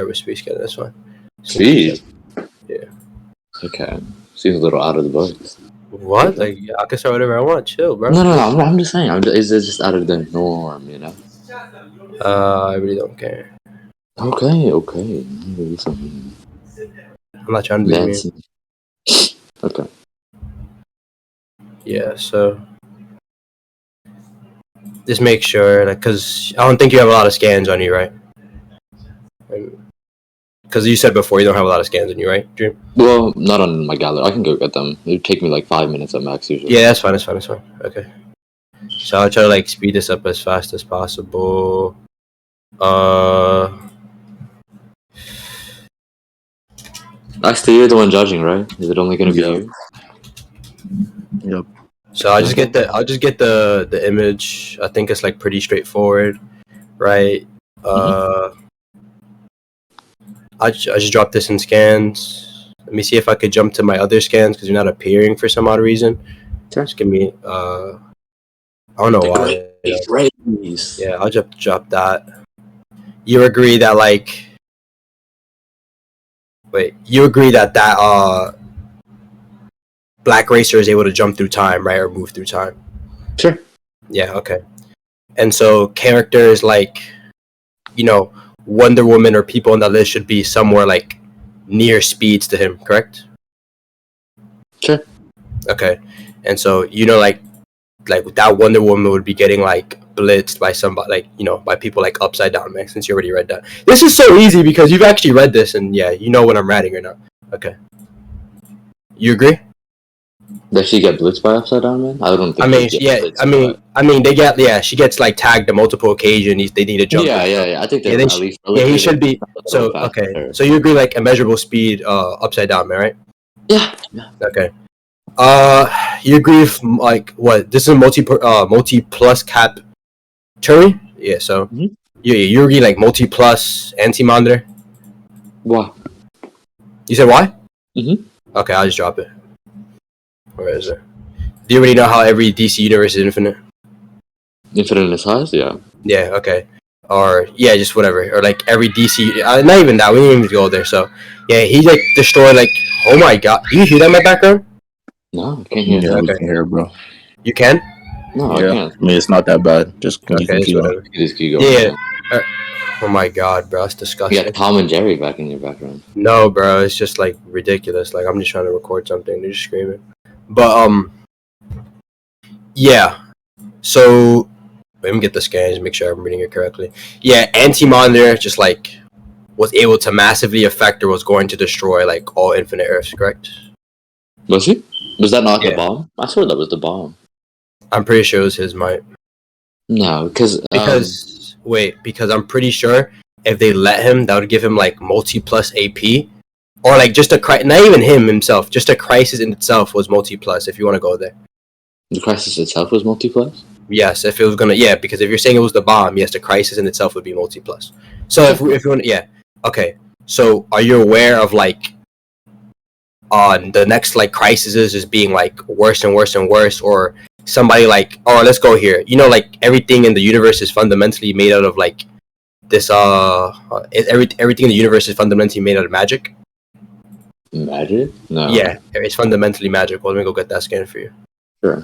with speed scanning. That's fine. Speed? Yeah. Okay. Seems a little out of the box. What? Like, I can start whatever I want. Chill, bro. No. I'm just saying. It's just out of the norm, you know. I really don't care. Okay. I'm not trying to be mean. Okay. Yeah, so just make sure, like, because I don't think you have a lot of scans on you, right? Because you said before you don't have a lot of scans on you, right, Dream? Well, not on my gallery. I can go get them. It would take me like 5 minutes at max usually. Yeah, that's fine. Okay. So I'll try to, like, speed this up as fast as possible. Actually, you're the one judging, right? Is it only going to be you? Yep. So I'll just get the image. I think it's like pretty straightforward, right? I just dropped this in scans. Let me see if I could jump to my other scans because you're not appearing for some odd reason. Sure. Just give me I don't know why. Race. Yeah, I'll just drop that. You agree that Black Racer is able to jump through time, right, or move through time? Sure. Yeah, okay. And so characters like, Wonder Woman or people on that list should be somewhere like near speeds to him, correct? Sure. Okay. And so, like that Wonder Woman would be getting like blitzed by somebody, like, by people like Upside Down, man, since you already read that. This is so easy because you've actually read this and yeah, you know when I'm writing or not. Okay. You agree? Does she get blitzed by Upside Down, man? I don't think. She gets like tagged on multiple occasions. They need to jump. Yeah. I think at least. Yeah, he should be. So okay. So you agree, like immeasurable speed, Upside Down, man, right? Yeah. Okay. You agree if like what? This is a multi plus cap, Turi? Yeah. So you agree like multi plus anti monitor? Why? You said why? Okay, I'll just drop it. Where is it? Do you already know how every DC universe is infinite? Infinite in size, yeah. Yeah, okay. Or, yeah, just whatever. Or, like, every DC... not even that. We didn't even go there. So, yeah, he, like, destroyed, like... Oh, my God. Do you hear that in my background? No, I can't hear that. Okay. We can hear it, bro. You can? No, I can't. I mean, it's not that bad. Just okay, you can keep whatever. Just keep going. Yeah. Oh, my God, bro. It's disgusting. You got Tom and Jerry back in your background. No, bro. It's just, like, ridiculous. Like, I'm just trying to record something. They're just screaming. But, yeah. So, let me get the scans, make sure I'm reading it correctly. Yeah, Anti-Monitor just, like, was able to massively affect or was going to destroy, like, all Infinite Earths, correct? Was he? Was that not the bomb? I swear that was the bomb. I'm pretty sure it was his might. No, because I'm pretty sure if they let him, that would give him, like, multi-plus AP. Or, like, just not even him himself, just a Crisis in itself was multi-plus, if you want to go there. The Crisis itself was multi-plus? Yes, if it was gonna, because if you're saying it was the bomb, yes, the Crisis in itself would be multi-plus. So if you want, okay. So are you aware of like, the next like crises is being like worse and worse and worse, or somebody like, oh, let's go here. Like everything in the universe is fundamentally made out of like this. Everything in the universe is fundamentally made out of magic. Magic? No. Yeah, it's fundamentally magical. Let me go get that scan for you. Sure.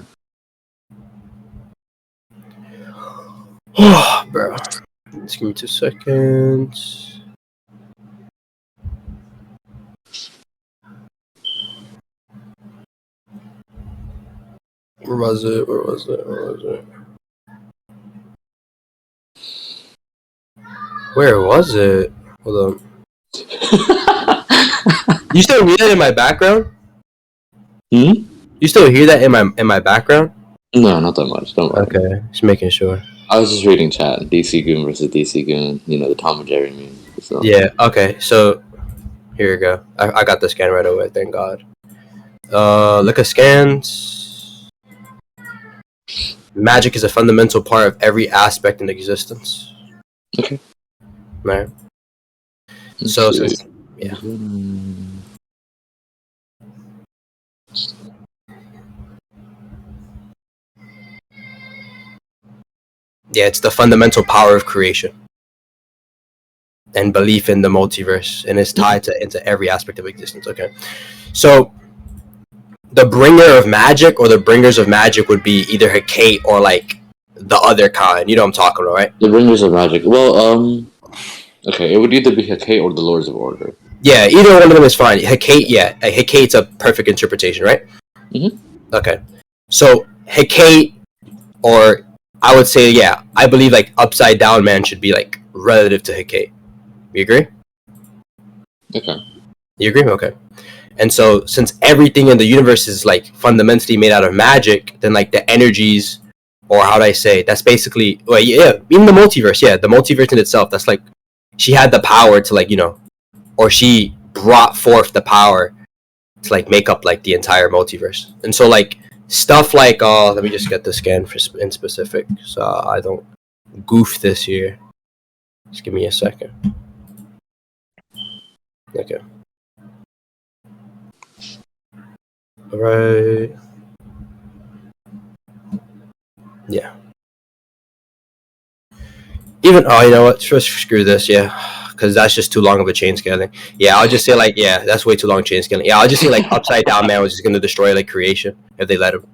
Oh, bro. Just give me 2 seconds. Where was it? Hold on. You still hear that in my background? You still hear that in my background? No, not that much. Don't worry. Okay, just making sure. I was just reading chat. DC Goon versus DC Goon. The Tom and Jerry meme. So. Yeah. Okay. So here you go. I got the scan right away. Thank God. Look at scans. Magic is a fundamental part of every aspect in existence. Okay. Right. So yeah. Yeah, it's the fundamental power of creation. and belief in the multiverse, and it's tied into every aspect of existence. Okay, so the bringer of magic or the bringers of magic would be either Hecate or like the other kind. You know what I'm talking about, right? The bringers of magic. Well, okay, it would either be Hecate or the Lords of Order. Yeah, either one of them is fine. Hecate, yeah, Hecate's a perfect interpretation, right? Mm-hmm. Okay, so Hecate, or I would say, yeah, I believe like Upside Down Man should be like relative to Hecate. You agree? Okay. You agree? Okay. And so, since everything in the universe is like fundamentally made out of magic, then like the energies, or how do I say, that's basically, well, yeah, even the multiverse, yeah, the multiverse in itself, that's like, she had the power to like, or she brought forth the power to like make up like the entire multiverse. And so like stuff like, let me just get the scan in specific, so I don't goof this here. Just give me a second. Okay. All right. Yeah. Even you know what? Just screw this. Yeah, because that's just too long of a chain scaling. Yeah, I'll just say like, yeah, that's way too long chain scaling. Yeah, I'll just say like Upside Down Man was just gonna destroy like creation if they let him.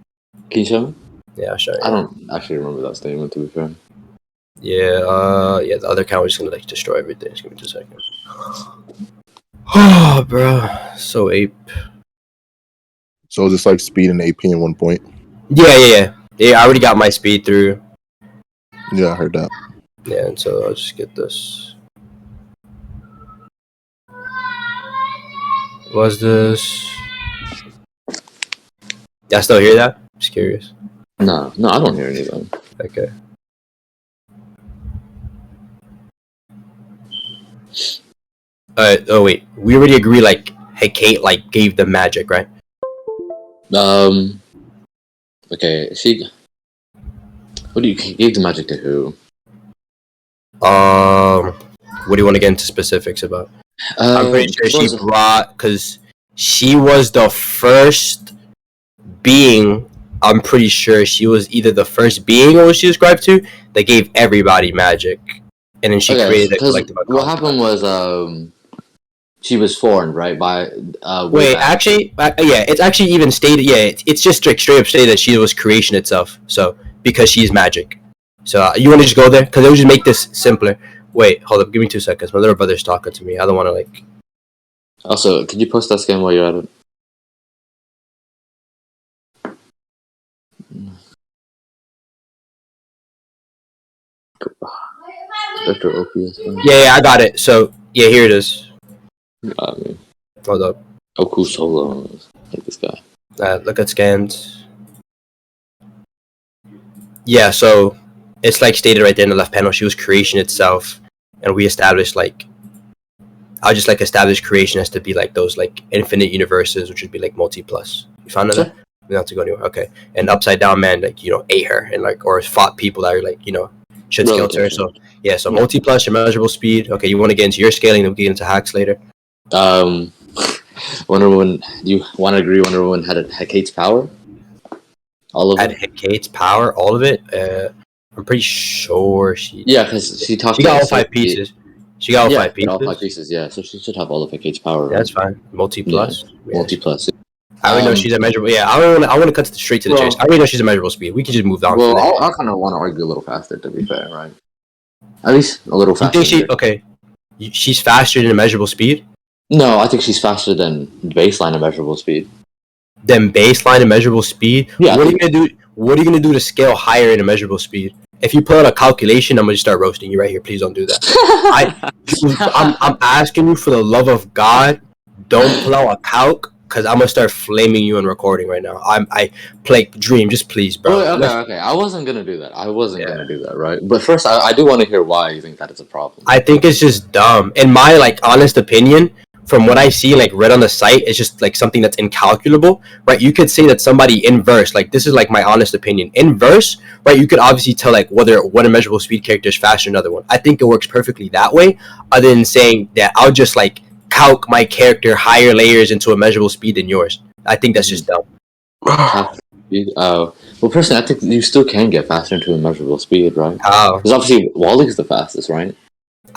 Can you show me? Yeah, I'll show you. I don't actually remember that statement, to be fair. Yeah, yeah, the other count was just gonna like destroy everything. Just give me 2 seconds. Oh, bro, so ape. So is this like speed and AP in 1 point? Yeah. I already got my speed through. Yeah, I heard that. Yeah, and so I'll just get this. Was this? Y'all still hear that? Just curious. No, I don't hear anything. Okay. Oh wait, we already agree. Like, Hecate like gave the magic, right? Okay, she. What do you gave the magic to who? What do you want to get into specifics about? I'm pretty sure she brought, because she was the first being. I'm pretty sure she was either the first being or was she described to that gave everybody magic, and then she created a collective. What happened was she was formed, right? By wait, actually, yeah, it's actually even stated. Yeah, it's just straight up stated that she was creation itself. So because she's magic, so you want to just go there because it would just make this simpler. Wait, hold up, give me 2 seconds. My little brother's talking to me. I don't want to like. Also, could you post that scan while you're at it? Yeah, I got it. So yeah, here it is. Hold up. Oku Solo. Like this guy. Look at scans. Yeah, so it's like stated right there in the left panel. She was creation itself, and we established like. I'll just like establish creation as to be like those like infinite universes, which would be like multi-plus. You found that? We don't have to go anywhere. Okay. And Upside Down Man, like, ate her and like, or fought people that are like, should scale to her. So yeah, so multi-plus, your measurable speed. Okay, you want to get into your scaling, then we get into hacks later. Wonder Woman, you want to agree Wonder Woman had Hecate's power? All of it? Had Hecate's power, all of it? I'm pretty sure she... Yeah, because she talked She got all 5 pieces. She got all 5 pieces? all 5 pieces, yeah. So she should have all of Hecate's power. Yeah, that's fine. Multi-plus? Yeah. Multi-plus. I already know she's a measurable... Yeah, I want to cut straight to the chase. I already know she's a measurable speed. We can just move on. Well, I kind of want to argue a little faster, to be fair, right? At least a little faster. You think okay, she's faster than a measurable speed? No, I think she's faster than baseline and measurable speed. Then baseline and measurable speed? Yeah. What are you gonna do? What are you gonna do to scale higher in a measurable speed? If you pull out a calculation, I'm gonna just start roasting you right here. Please don't do that. I'm asking you for the love of God, don't pull out a calc, because I'm gonna start flaming you in recording right now. I play Dream, just please, bro. Okay. I wasn't gonna do that. Gonna do that, right? But first, I do want to hear why you think that is a problem. I think it's just dumb. In my like honest opinion, from what I see, like read on the site, it's just like something that's incalculable, right? You could say that somebody inverse, like this is like my honest opinion, inverse, right? You could obviously tell like whether one immeasurable speed character is faster than another one. I think it works perfectly that way, other than saying that I'll just like calc my character higher layers into a measurable speed than yours. I think that's just dumb. Well, personally, I think you still can get faster into a measurable speed, right? How? Because obviously Wally's the fastest, right?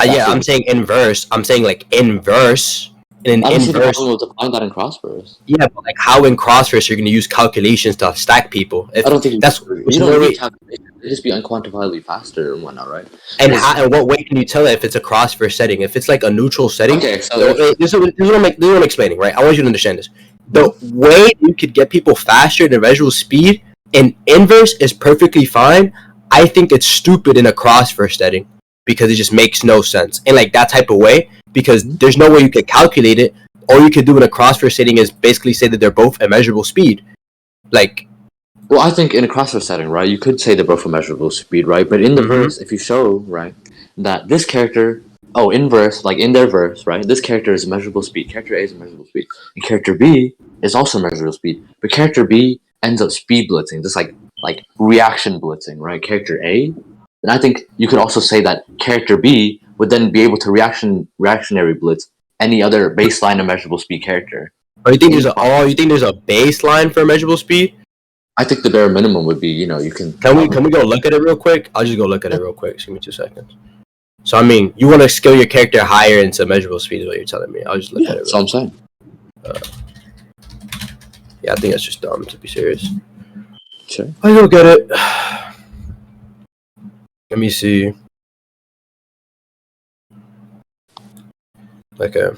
Yeah, I'm saying inverse. I'm saying like inverse. In I an don't see the inverse, problem with applying that in crossverse. yeah, but like how in crossverse you're going to use calculations to stack people? If I don't think that's you don't need calculations. It just be unquantifiably faster and whatnot, right? and how and what way can you tell it if it's a crossverse setting? If it's like a neutral setting, Okay, so this is what I'm explaining, right? I want you to understand this. The way you could get people faster than visual speed in inverse is perfectly fine. I think it's stupid in a crossverse setting because it just makes no sense in like that type of way because there's no way you could calculate it. All you could do in a crossverse setting is basically say that they're both at measurable speed. Like, well, I think in a crossverse setting, right, you could say they're both a measurable speed, right? But in the verse, if you show, right, that this character, in verse, like in their verse, right, this character is a measurable speed, character A is a measurable speed, and character B is also measurable speed, but character B ends up speed blitzing, just like reaction blitzing, right? Character A, then I think you could also say that character B would then be able to reactionary blitz any other baseline of measurable speed character. oh, you think there's a baseline for measurable speed? I think the bare minimum would be, you can. Can we go look at it real quick? I'll just go look at it real quick. Just give me 2 seconds. So I mean, you want to scale your character higher into measurable speed is what you're telling me. I'll just look at it. That's what I'm saying. Yeah, I think that's just dumb, to be serious. Sure. I'll go get it. Let me see. Okay.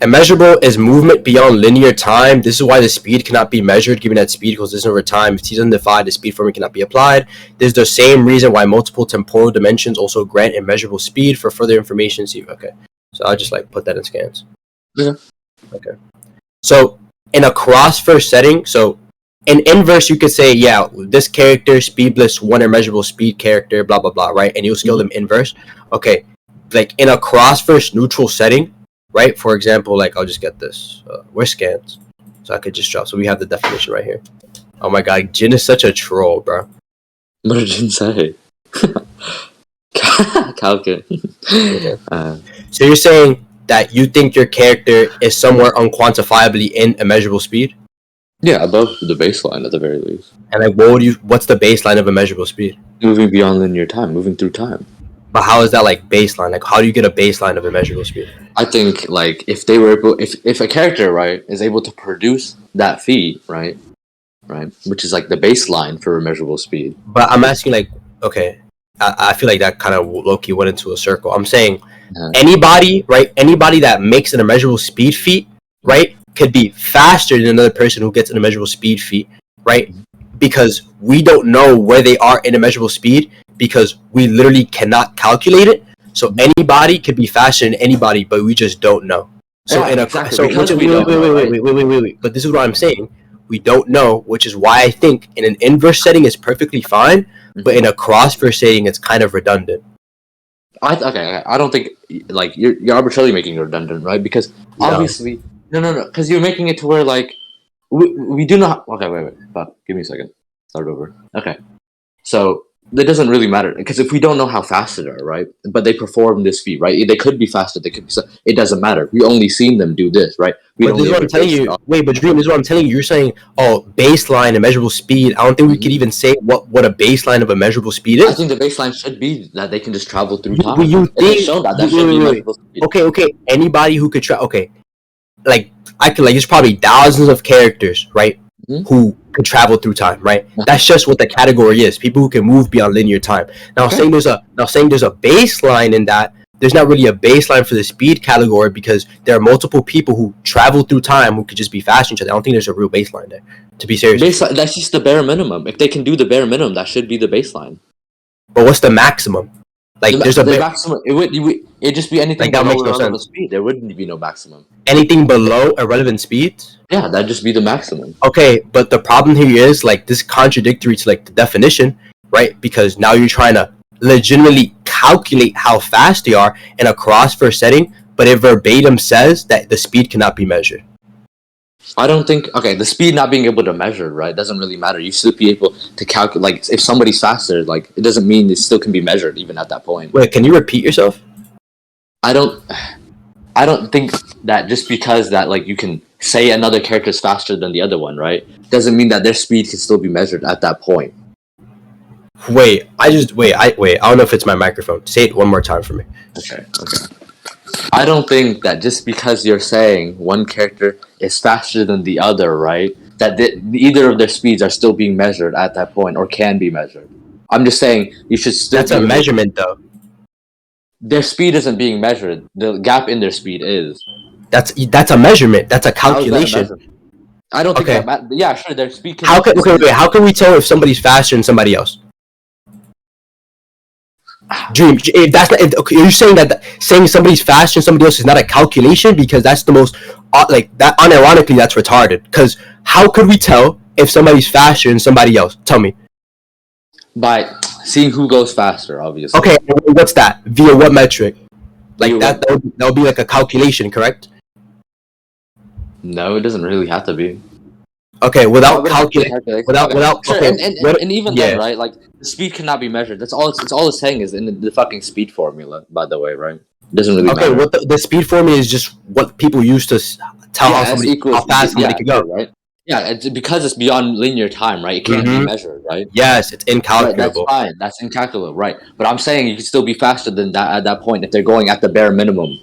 And measurable is movement beyond linear time. This is why the speed cannot be measured, given that speed equals distance over time. If t is undefined, the speed formula cannot be applied. This is the same reason why multiple temporal dimensions also grant immeasurable speed. For further information, see. Okay. So I'll just like put that in scans. Yeah. Okay. So in a cross-verse setting, so in inverse, you could say, yeah, this character, speedless, one immeasurable speed character, blah, blah, blah, right? And you'll scale them inverse. Okay. Like in a cross-verse neutral setting, right? For example, like I'll just get this. Where's scans? So I could just drop. So we have the definition right here. Oh my god, Jin is such a troll, bro. What did Jin say? Calculate. Okay. So you're saying that you think your character is somewhere unquantifiably in immeasurable speed? Yeah, above the baseline at the very least. And like, what's the baseline of immeasurable speed? Moving beyond linear time, moving through time. But how is that like baseline? Like, how do you get a baseline of immeasurable speed? I think like if they were able, if a character, right, is able to produce that feat, right, which is like the baseline for immeasurable speed. But I'm asking, like, okay, I feel like that kind of low-key went into a circle. I'm saying anybody that makes an immeasurable speed feat, right, could be faster than another person who gets an immeasurable speed feat, right? Because we don't know where they are in immeasurable speed because we literally cannot calculate it. So anybody could be faster than anybody, but we just don't know. So wait. But this is what I'm saying. We don't know, which is why I think in an inverse setting it's perfectly fine, but in a crossverse setting it's kind of redundant. I don't think like you're arbitrarily making it redundant, right? Because obviously, no, because you're making it to where like we do not. Okay, wait, but give me a second. Start over. Okay, so that doesn't really matter because if we don't know how fast they are, right? But they perform this feat, right? They could be faster. They could be. It doesn't matter. We only seen them do this, right? But this is what I'm telling you. Wait, but Dream, this is what I'm telling you. You're saying, baseline and measurable speed. I don't think we could even say what a baseline of a measurable speed is. I think the baseline should be that they can just travel through time. You think? Shown that should be measurable speed. Okay. Anybody who could travel. Okay, like I could there's probably thousands of characters, right? Who could travel through time, right? That's just what the category is. People who can move beyond linear time. Now, saying there's a baseline in that. There's not really a baseline for the speed category because there are multiple people who travel through time who could just be faster than each other. I don't think there's a real baseline there. To be serious, baseline, that's just the bare minimum. If they can do the bare minimum, that should be the baseline. But what's the maximum? Like, there's a maximum. It'd just be anything like, below irrelevant speed. There wouldn't be no maximum. Anything below irrelevant speed? Yeah, that'd just be the maximum. Okay, but the problem here is like this contradictory to like the definition, right? Because now you're trying to legitimately calculate how fast they are in a crossverse setting, but it verbatim says that the speed cannot be measured. I don't think the speed not being able to measure, right, doesn't really matter. You still be able to calculate, like if somebody's faster, like it doesn't mean it still can be measured even at that point. Wait, can you repeat yourself? I don't think that just because that like you can say another character is faster than the other one, right, doesn't mean that their speed can still be measured at that point. Wait, I don't know if it's my microphone. Say it one more time for me. Okay. I don't think that just because you're saying one character is faster than the other, right? That either of their speeds are still being measured at that point or can be measured. I'm just saying you should still. That's a measurement, though. Their speed isn't being measured. The gap in their speed is. That's a measurement. That's a calculation. I don't think Okay. that. Yeah, sure. Their speed can. How can we tell if somebody's faster than somebody else? Dream. If that's not, okay, you're saying that saying somebody's faster than somebody else is not a calculation, because that's the most like that. Unironically, that's retarded. Because how could we tell if somebody's faster than somebody else? Tell me. By seeing who goes faster, obviously. Okay, what's that? Via what metric? Like that would be like a calculation, correct? No, it doesn't really have to be. Okay, without calculating, without sure, okay, and even then, right? Like the speed cannot be measured. That's all. It's all it's saying is in the fucking speed formula. By the way, right? It doesn't really matter. Okay, what the speed formula is just what people use to tell how fast somebody can go, right? Yeah, it's because it's beyond linear time, right? It can't be measured, right? Yes, it's incalculable. Right, that's fine. That's incalculable, right? But I'm saying you can still be faster than that at that point if they're going at the bare minimum.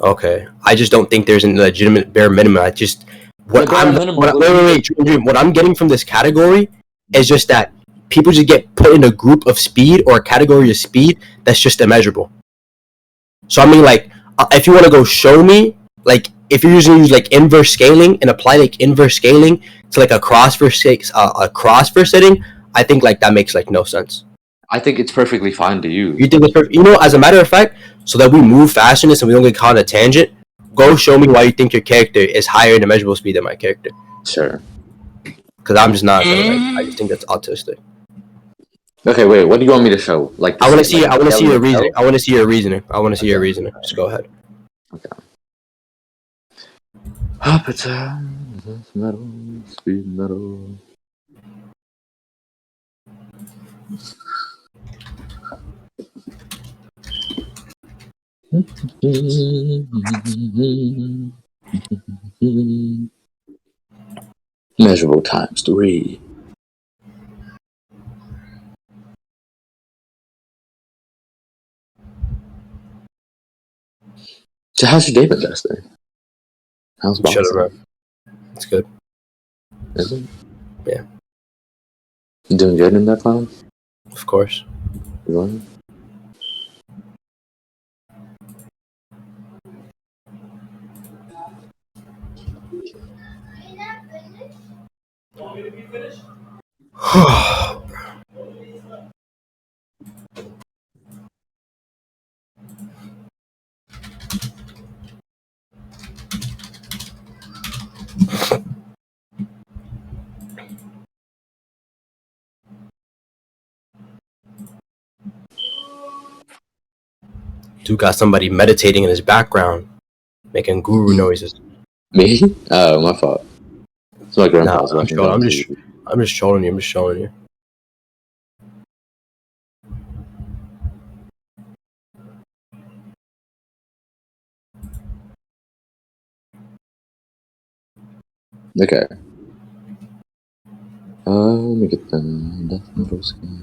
Okay, I just don't think there's a legitimate bare minimum. I just what I'm getting from this category is just that people just get put in a group of speed or a category of speed that's just immeasurable. So I mean, like, if you want to go show me, like, if you're use like inverse scaling and apply like inverse scaling to like a cross-verse setting, I think like that makes like no sense. I think it's perfectly fine to use. You think it's perfect? You know, as a matter of fact, so that we move fast in this and we don't get caught on a tangent, go show me why you think your character is higher in the measurable speed than my character. Sure. Because I'm just not gonna, like, I just think that's autistic. Okay, wait. What do you want me to show? Like, I want to see your reasoning. I want to see your reasoning. Just go ahead. Okay. Hospital, metal, speed metal. Measurable times 3. So how's your day been, Jester? How's Boston? Shut up, bro. It's good. Is it? Yeah. You doing good in that class? Of course. Really? Dude got somebody meditating in his background, making guru noises. Me? Oh, my fault. It's my grandpa's. Nah, I'm just trolling you. I'm just showing you. Okay. Let me get the death metal skin.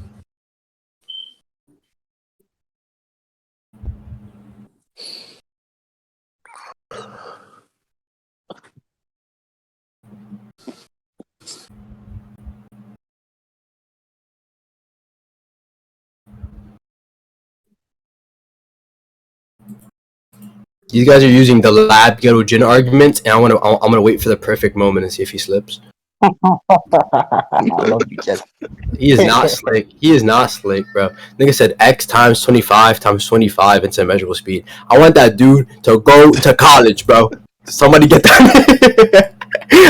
These guys are using the lab ghetto Jin argument, and I'm gonna wait for the perfect moment and see if he slips. I love you, Jester. He is not slick. He is not slick, bro. Nigga said X times 25 times 25 into measurable speed. I want that dude to go to college, bro. Somebody get that.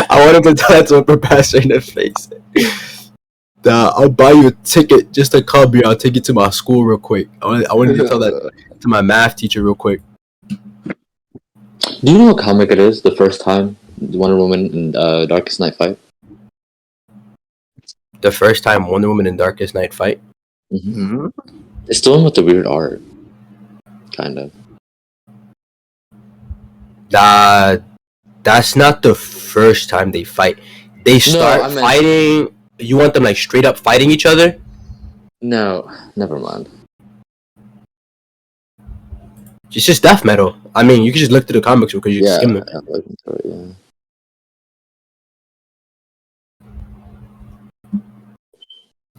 I want him to tell that to a professor in the face. I'll buy you a ticket just to come here. I'll take you to my school real quick. I want you to tell that to my math teacher real quick. Do you know what comic it is? The first time Wonder Woman in Darkest Night fight? The first time Wonder Woman in Darkest Night fight? Mm-hmm. It's still in with the weird art. Kind of. That's not the first time they fight. They start fighting. You want them like straight up fighting each other? No, never mind. It's just death metal. I mean, you can just look through the comics because you can Yeah, skim them. I'm looking for it, yeah.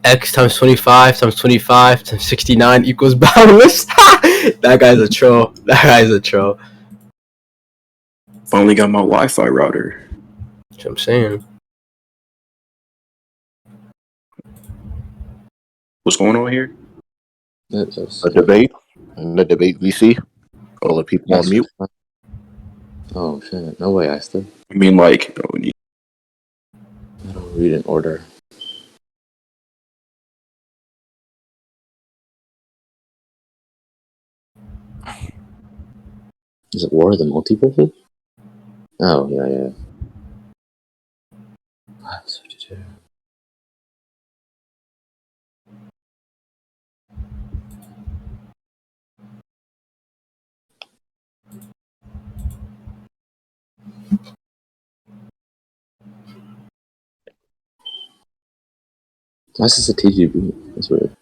X times 25 times 25 times 69 equals boundless. That guy's a troll. That guy's a troll. Finally got my Wi-Fi router. That's what I'm saying. What's going on here? A debate. And the debate we see. All the people on mute. Oh shit! No way, Jester. I mean, like, I don't read in order. Is it War of the Multiverses? Oh yeah. 552. Why is this a TGB? That's weird.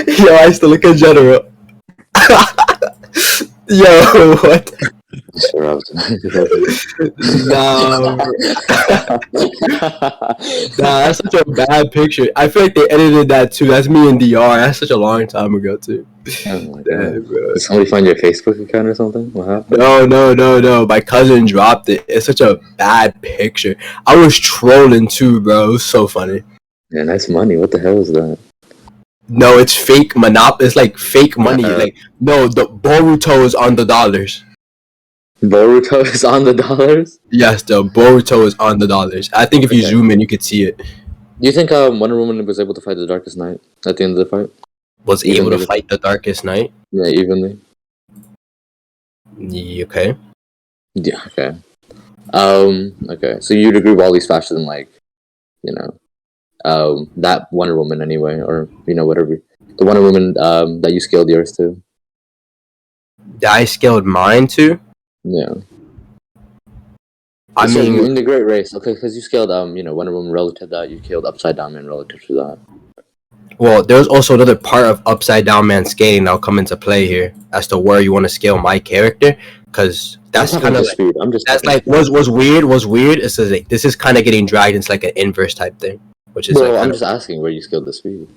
Yo, I used to look in general. Yo, what? Sure, I was. Nah, bro. Nah, that's such a bad picture. I feel like they edited that too. That's me in DR. That's such a long time ago too. Oh my Damn, god! bro. Did somebody find your Facebook account or something? What happened? No. My cousin dropped it. It's such a bad picture. I was trolling too, bro. It was so funny. Yeah, nice money. What the hell is that? No, it's fake monop. It's like fake money. Like no, the Boruto is on the dollars. Boruto is on the dollars? Yes, the Boruto is on the dollars. I think if you Okay. zoom in, you could see it. Do you think Wonder Woman was able to fight the Darkest Knight at the end of the fight? Was Even able to though- fight the Darkest Knight. Yeah, evenly. Okay. Yeah. Okay. Okay. So you'd agree Wally's faster than that Wonder Woman anyway, or whatever the Wonder Woman that you scaled yours to. I scaled mine too. Yeah. I So mean, in the Great Race, okay, because you scaled Wonder Woman relative to that, you killed Upside Down Man relative to that. well, there's also another part of Upside Down Man scaling that'll come into play here as to where you want to scale my character, because that's kind of like, speed. I'm just that's like was weird. It's like this is kind of getting dragged into like an inverse type thing, which is Well, like I'm just asking where you scaled the speed.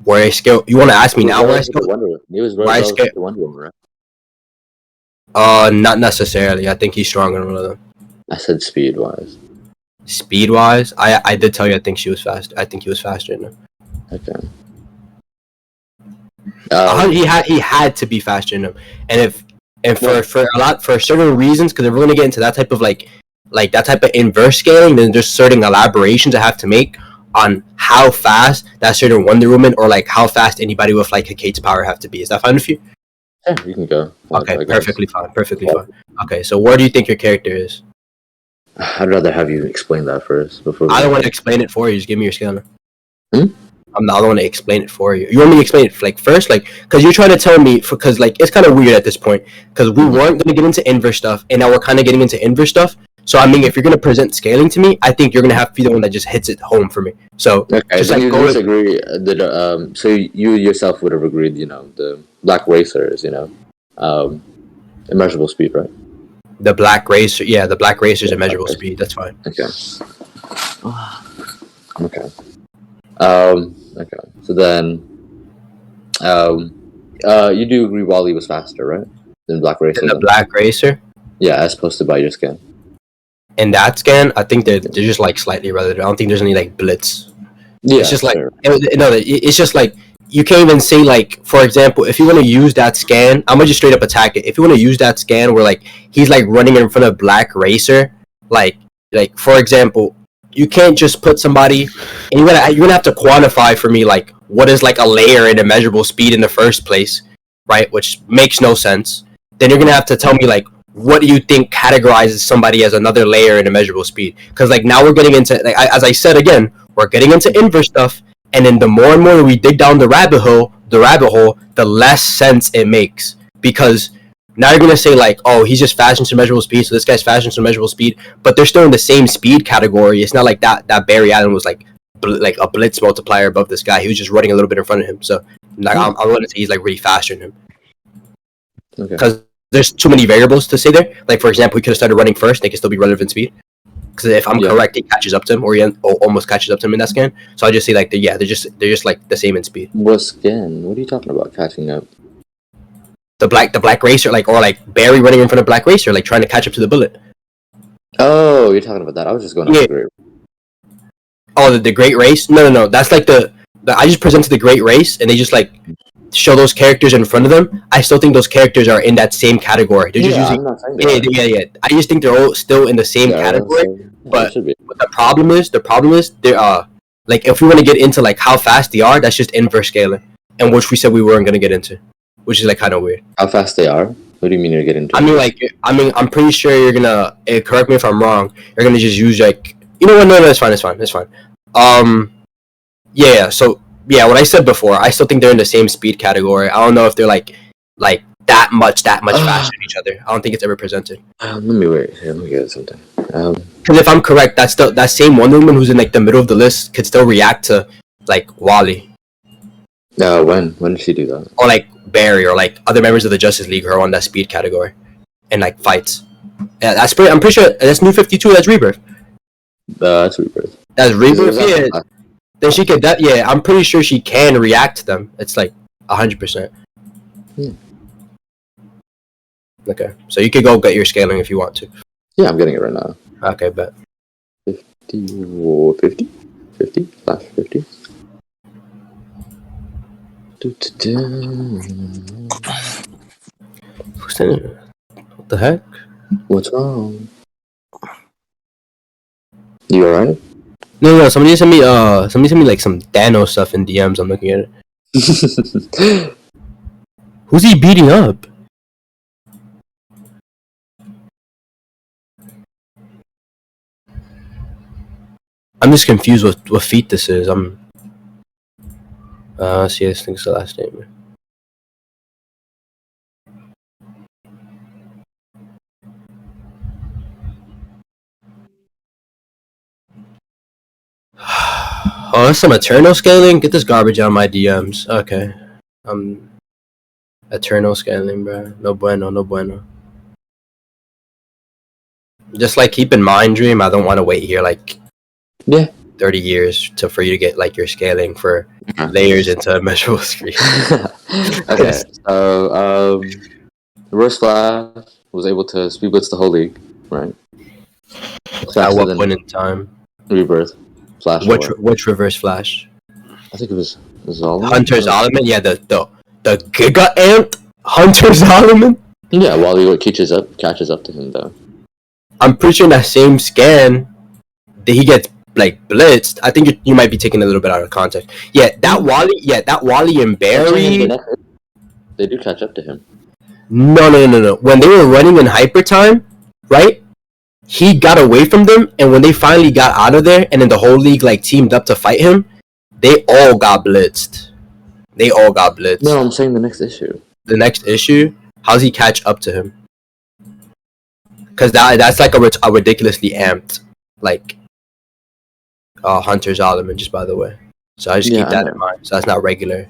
where I scale. You want to ask me now where I Relative to scale? Wonder Woman. He was Where I relative scale- to Wonder Woman, right? Not necessarily. I think he's stronger than one of them. I said speed wise. Speed wise, I did tell you I think she was fast. I think he was faster than her. Okay. He had to be faster than him, and for certain reasons, because if we're gonna get into that type of like that type of inverse scaling, then there's certain elaborations I have to make on how fast that certain Wonder Woman or like how fast anybody with like Kate's power have to be. Is that fine with you? Yeah, you can go. Okay, I guess. perfectly fine. Okay, so where do you think your character is? I'd rather have you explain that first before. I don't want to explain it for you. Just give me your scale. Hmm? I'm not the one to explain it for you. You want me to explain it like first, like because you're trying to tell me because like it's kind of weird at this point because we weren't gonna get into inverse stuff and now we're kind of getting into inverse stuff. So I mean, if you're gonna present scaling to me, I think you're gonna have to be the one that just hits it home for me. So Okay, just then like you go disagree that so you yourself would have agreed, the Black Racer is, immeasurable speed, right? the Black Racer. Yeah, the Black Racer's Yeah, immeasurable Black Racer. speed. That's fine. Okay. Okay. Okay. So then, you do agree Wally was faster, right? Than Black Racer. And the then? Black Racer Yeah, as opposed to by your skin. in that scan, I think they're just like slightly relative. I don't think there's any like blitz. Yeah, It's just like sure. it's just like you can't even say like, for example, if you want to use that scan, I'm gonna just straight up attack it. If you want to use that scan where like he's like running in front of Black Racer, like for example, you can't just put somebody, and you're gonna have to quantify for me like what is like a layer in immeasurable speed in the first place, right? Which makes no sense. Then you're gonna have to tell me like what do you think categorizes somebody as another layer in immeasurable speed? Because like now we're getting into like as I said again, we're getting into inverse stuff, and then the more and more we dig down the rabbit hole, the less sense it makes. Because now you're gonna say like, oh, he's just fast into measurable speed, so this guy's fast into measurable speed, but they're still in the same speed category. It's not like that Barry Allen was like a blitz multiplier above this guy. He was just running a little bit in front of him. So like I'm gonna say he's like really faster than him. Okay. Because there's too many variables to say there. Like for example, he could have started running first. They could still be relevant speed. Because if I'm correct, he catches up to him, or he almost catches up to him in that scan. So I just say like they're just like the same in speed. What scan? What are you talking about? Catching up? The black racer, like or like Barry running in front of black racer, like trying to catch up to the bullet. Oh, you're talking about that. I was just going off the great. Oh, the great race? No. That's like the I just presented the great race, and they just like show those characters in front of them. I still think those characters are in that same category. They're just using. Yeah. I just think they're all still in the same category. But the problem is they're like if we want to get into like how fast they are, that's just inverse scaling, and which we said we weren't gonna get into, which is like kind of weird. How fast they are? What do you mean you're getting into? I mean, I'm pretty sure you're gonna correct me if I'm wrong. You're gonna just use like you know what? No, it's fine. Yeah. So yeah, what I said before, I still think they're in the same speed category. I don't know if they're like that much faster than each other. I don't think it's ever presented. Let me get something. Because if I'm correct, that same Wonder Woman who's in like the middle of the list could still react to like Wally. When did she do that? Or like Barry, or like other members of the Justice League who are on that speed category, and like fights. Yeah, I'm pretty sure that's New 52. That's Rebirth. That's Rebirth. That's Rebirth. Yeah. Then she could. I'm pretty sure she can react to them. It's like 100%. Okay, so you could go get your scaling if you want to. Yeah, I'm getting it right now. Okay, bet. 50? 50? Slash 50? What the heck? What's wrong? You alright? No. Somebody sent me like some Thanos stuff in DMs. I'm looking at it. Who's he beating up? I'm just confused what feat this is. See, I think it's the last name. Oh, that's some Eternal scaling? Get this garbage out of my DMs. Okay. Eternal scaling, bro. No bueno. Just like keep in mind, Dream, I don't want to wait here like 30 years for you to get like your scaling for layers into measurable speed. Okay, so Reverse Flash was able to speed blitz the whole league, right? At what point in time? Rebirth. Flash. Which Reverse Flash? I think it was Zolomon. Hunter Zolomon? Yeah, the Giga Ant Hunter Zolomon? Yeah, Wally catches up to him though. I'm pretty sure in that same scan that he gets like blitzed. I think you might be taking a little bit out of context. Yeah, that Wally and Barry. They do catch up to him. No. When they were running in hyper time, right? He got away from them, and when they finally got out of there, and then the whole league like teamed up to fight him, they all got blitzed. No, I'm saying the next issue. The next issue? How's he catch up to him? Because that's like a ridiculously amped like Hunter Zolomon, just by the way. So I just keep that in mind. So that's not regular.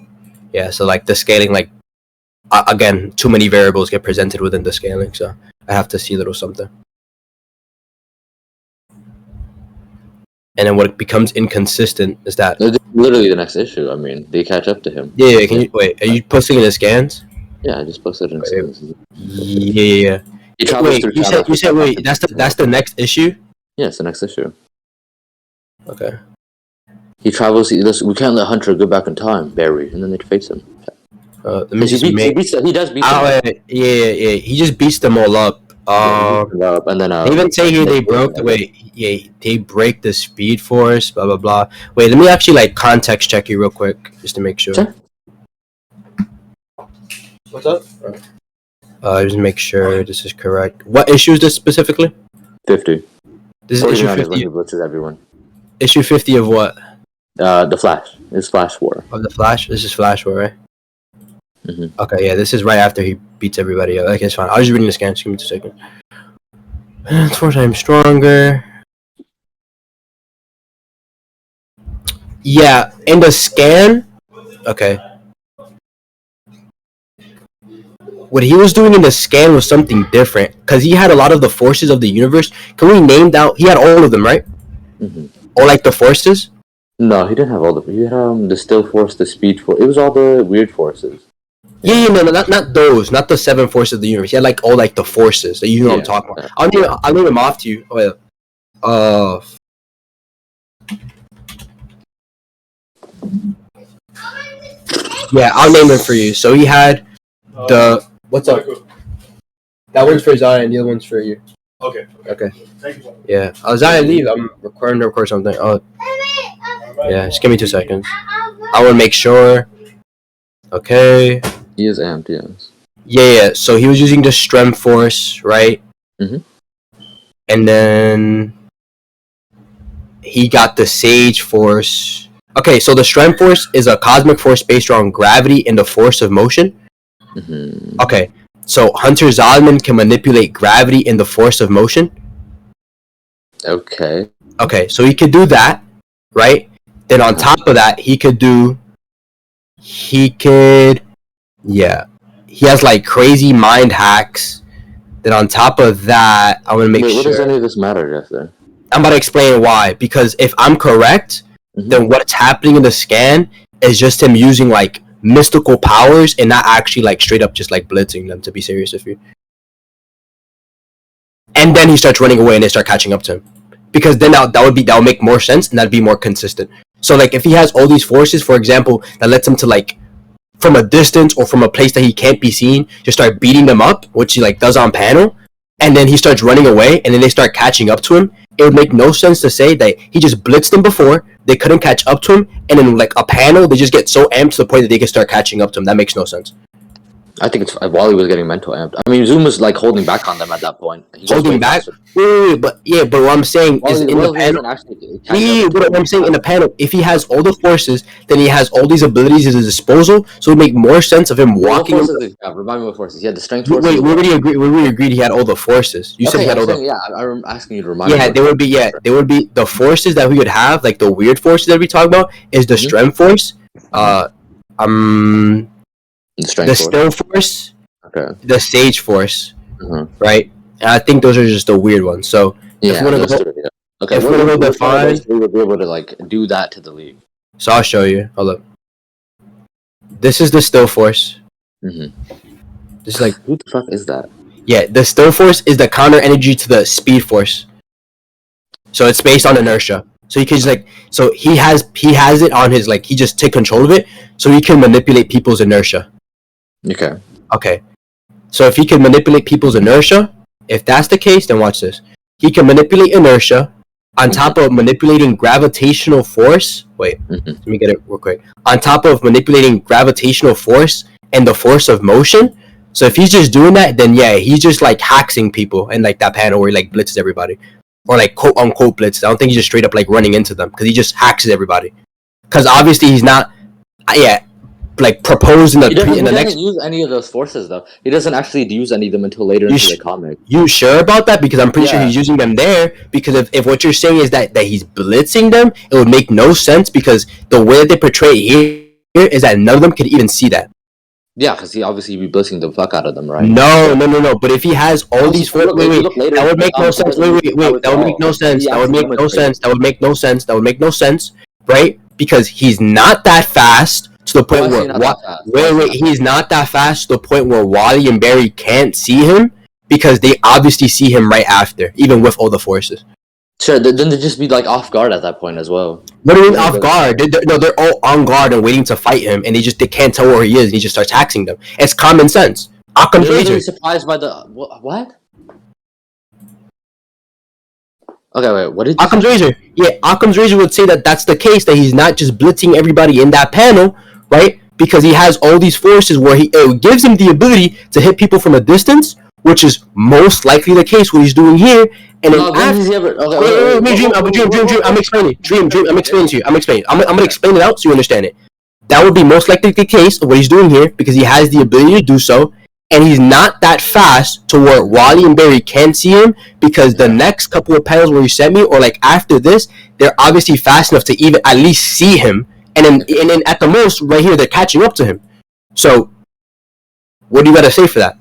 Yeah, so like the scaling, like again, too many variables get presented within the scaling, so I have to see a little something. And then what becomes inconsistent is that literally the next issue. I mean, they catch up to him. Yeah. Can you wait? Are you posting in the scans? Yeah, I just posted in scans. Yeah. Wait, you said wait. That's the next issue. Yeah, it's the next issue. Okay. He travels. We can't let Hunter go back in time, Barry, and then they face him. He does beat them. Yeah. He just beats them all up, And then They even say here they broke the way. Yeah, they break the speed force. Blah blah blah. Wait, let me actually like context check you real quick just to make sure. Sure. What's up? Just make sure this is correct. What issue is this specifically? 50. This is issue 50. He blitzes everyone. Issue 50 of what? The Flash. It's Flash War. Of the Flash? This is Flash War, right? Mm-hmm. Okay, yeah, this is right after he beats everybody up. Okay, it's fine. I was just reading the scan. Just give me 2 seconds. 4 times stronger. Yeah, in the scan. Okay. What he was doing in the scan was something different because he had a lot of the forces of the universe. Can we name down? He had all of them, right? Mm-hmm. Or like the forces? No, he didn't have all the. He had the still force, the speed force. It was all the weird forces. Yeah, no, not those, not the 7 forces of the universe. He had like all like the forces that you know what I'm talking about. I'll name them off to you. Oh, yeah. Yeah, I'll name them for you. So he had the what's up? That one's for Zion. The other one's for you. Okay. Thank you. Yeah. Zion, leave. I'm recording to record something. Oh. Yeah. Just give me 2 seconds. I want to make sure. Okay. He is amped, yes. Yeah. So he was using the strength force, right? Mm-hmm. And then he got the sage force. Okay, so the strength force is a cosmic force based on gravity and the force of motion. Mm-hmm. Okay, so Hunter Zolman can manipulate gravity and the force of motion. Okay. Okay, so he could do that, right? Then on top of that, he has like crazy mind hacks. Then on top of that, I want to make sure. What does any of this matter, Jester? I'm about to explain why. Because if I'm correct, then what's happening in the scan is just him using like mystical powers and not actually like straight up just like blitzing them, to be serious with you. And then he starts running away and they start catching up to him. Because then that would make more sense and that'd be more consistent. So like if he has all these forces, for example, that lets him to like from a distance or from a place that he can't be seen, just start beating them up, which he like does on panel, and then he starts running away and then they start catching up to him, it would make no sense to say that he just blitzed them before, they couldn't catch up to him, and then like a panel, they just get so amped to the point that they can start catching up to him. That makes no sense. I think it's Wally was getting mental amped. I mean, Zoom was like holding back on them at that point. Holding back? Wait, but what I'm saying is in the panel. What I'm saying in the panel, if he has all the forces, then he has all these abilities at his disposal, so it would make more sense of him walking. Remind me what forces. He had the strength forces. Wait, we already agreed he had all the forces. You said he had all the. Yeah, I'm asking you to remind me. Yeah, there would be the forces that we would have, like the weird forces that we talk about, is the strength force, the still force, the sage force, right? And I think those are just the weird ones. So if we're gonna define, we would be able to like do that to the league. So I'll show you. Hold up. This is the still force. This is like who the fuck is that? Yeah, the still force is the counter energy to the speed force. So it's based on inertia. So he can just like he has it on his like he just take control of it, so he can manipulate people's inertia. Okay. So if he can manipulate people's inertia, if that's the case, then watch this. He can manipulate inertia on top of manipulating gravitational force. Wait, let me get it real quick. On top of manipulating gravitational force and the force of motion. So if he's just doing that, then yeah, he's just like hacking people in like that panel where he like blitzes everybody. Or like quote unquote blitzes. I don't think he's just straight up like running into them because he just hacks everybody. Because obviously he's not, like proposed in the next. He doesn't use any of those forces though. He doesn't actually use any of them until later into the comic. You sure about that? Because I'm pretty sure he's using them there. Because if what you're saying is that he's blitzing them, it would make no sense because the way they portray it here is that none of them could even see that. Yeah, because he obviously be blitzing the fuck out of them, right? No. But if he has all these forces, that would make no sense. That would make no sense. That would make no sense. That would make no sense. That would make no sense, right? Because he's not that fast. To the point where he's not that fast to the point where Wally and Barry can't see him because they obviously see him right after, even with all the forces. Sure, then they just be like off guard at that point as well. What do you mean off guard? They're all on guard and waiting to fight him, and they can't tell where he is, and he just starts taxing them. It's common sense. Occam's razor. They're surprised by the what? Okay, wait. What did you Occam's say? razor. Yeah, Occam's razor would say that that's the case, that he's not just blitzing everybody in that panel, right? Because he has all these forces where it gives him the ability to hit people from a distance, which is most likely the case what he's doing here. And then No, when after, has he ever? Okay, Dream. I'm explaining. Dream. I'm explaining to you. I'm explaining. I'm gonna explain it out so you understand it. That would be most likely the case of what he's doing here because he has the ability to do so, and he's not that fast to where Wally and Barry can't see him because the next couple of panels where you sent me, or like after this, they're obviously fast enough to even at least see him, and then at the most right here they're catching up to him. So, what do you got to say for that?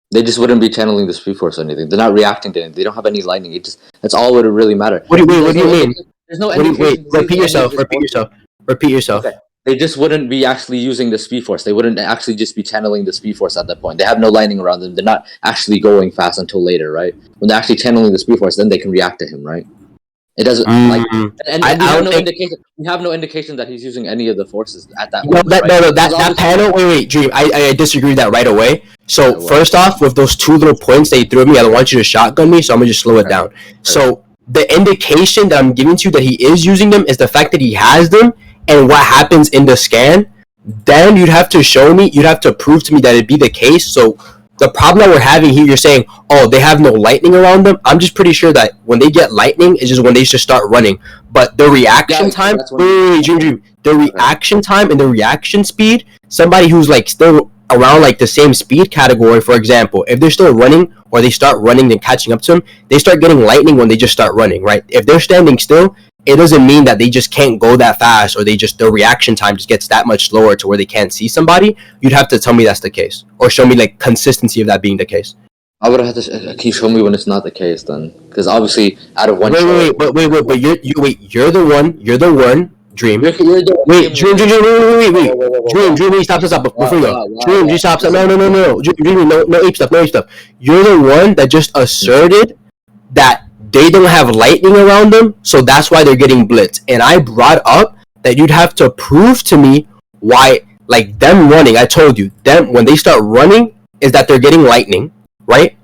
They just wouldn't be channeling the speed force or anything. They're not reacting to anything. They don't have any lightning. That's all would really matter. What do you mean? There's no indication. Repeat yourself. Okay. They just wouldn't be actually using the speed force. They wouldn't actually just be channeling the speed force at that point. They have no lightning around them. They're not actually going fast until later, right? When they're actually channeling the speed force, then they can react to him, right? It doesn't and we have no indication that he's using any of the forces at that moment. That panel. Wait, Dream. I disagree with that right away. So first off, with those two little points that you threw at me, I don't want you to shotgun me, so I'm gonna just slow it down. So the indication that I'm giving to you that he is using them is the fact that he has them, and what happens in the scan. Then you'd have to show me. You'd have to prove to me that it'd be the case. So the problem that we're having here, you're saying, oh, they have no lightning around them. I'm just pretty sure that when they get lightning, it's just when they just start running. But the reaction time, Dream, the reaction time and the reaction speed, somebody who's like still around like the same speed category, for example, if they're still running or they start running and catching up to them, they start getting lightning when they just start running, right? If they're standing still, it doesn't mean that they just can't go that fast or their reaction time just gets that much slower to where they can't see somebody. You'd have to tell me that's the case or show me like consistency of that being the case. I would have to. Can you show me when it's not the case then? Because obviously, out of one. But you're the one. Dream. Dream, stop. Before you go. Dream, stop. No. Dream, no ape stuff. You're the one that just asserted that they don't have lightning around them, so that's why they're getting blitzed. And I brought up that you'd have to prove to me why, like them running. I told you, them when they start running is that they're getting lightning, right?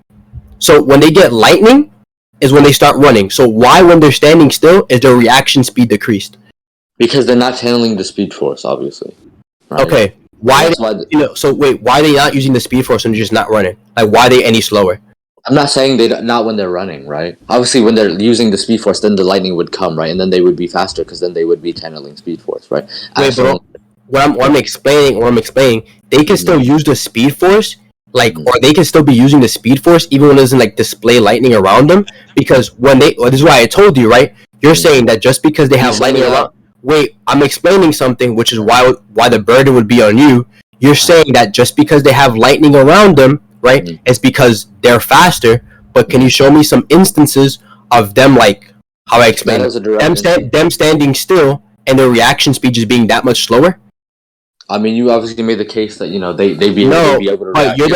So when they get lightning is when they start running. So why, when they're standing still, is their reaction speed decreased? Because they're not channeling the speed force, obviously. Right? Okay. Why are they not using the speed force and just not running? Like, why are they any slower? I'm not saying not when they're running, right? Obviously, when they're using the speed force, then the lightning would come, right? And then they would be faster because then they would be channeling speed force, right? Wait, bro. What I'm explaining, they can still use the speed force, like, or they can still be using the speed force even when it doesn't like display lightning around them. Because this is why I told you, right? You're saying that just because they have lightning around. Wait, I'm explaining something, which is why the burden would be on you. You're saying that just because they have lightning around them, right? It's because they're faster. But can you show me some instances of them, like how I explained it, them standing still and their reaction speed just being that much slower? I mean, you obviously made the case that they'd be able to react. You're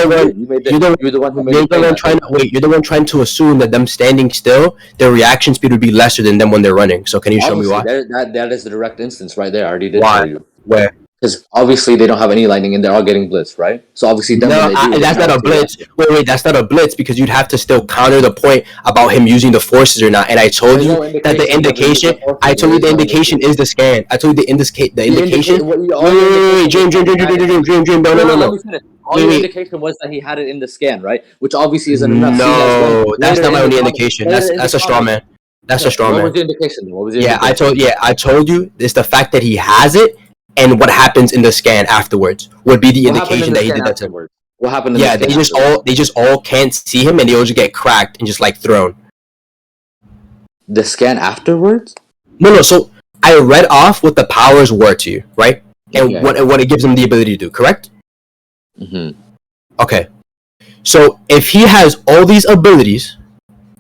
the one trying to assume that them standing still, their reaction speed would be lesser than them when they're running. So can you show me why? That is the direct instance right there. I already did why? tell you. Where? Because obviously they don't have any lightning and they're all getting blitzed, right? So obviously that's not a blitz. Wait, that's not a blitz because you'd have to still counter the point about him using the forces or not. And I told you that the indication. I told you the indication is the scan. I told you the indication. Dream. No. All the indication was that he had it in the scan, right? Which obviously isn't enough. No, that's not my only indication. That's a straw man. That's a straw man. What was the indication? I told you it's the fact that he has it. And what happens in the scan afterwards would be the indication that he did that to him. What happened? Yeah, they just all can't see him, and they all just get cracked and just like thrown. The scan afterwards? No. So I read off what the powers were to you, right? And what it gives him the ability to do. Correct? Mm-hmm. Okay. So if he has all these abilities,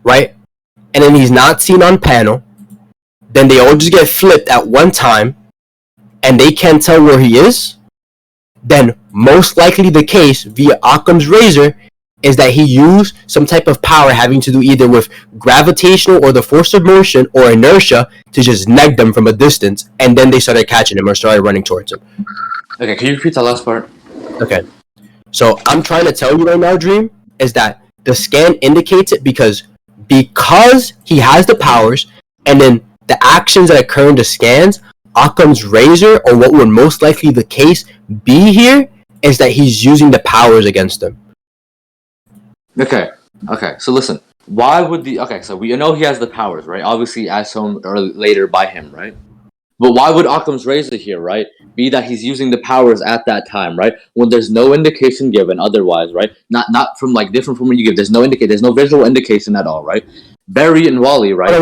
right, and then he's not seen on panel, then they all just get flipped at one time. And they can't tell where he is, then most likely the case via Occam's razor is that he used some type of power having to do either with gravitational or the force of motion or inertia to just neg them from a distance, and then they started catching him or started running towards him. Okay, can you repeat the last part? Okay. So I'm trying to tell you right now, Dream, is that the scan indicates it because because he has the powers, and then the actions that occur in the scans, Occam's razor, or what would most likely the case be here, is that he's using the powers against them. Okay. So listen, why would so we know he has the powers, right? Obviously, as shown later by him, right? But why would Occam's razor here, right, be that he's using the powers at that time, right? When there's no indication given otherwise, right? Not from like different from when you give. There's no visual indication at all, right? Barry and Wally, right? Oh,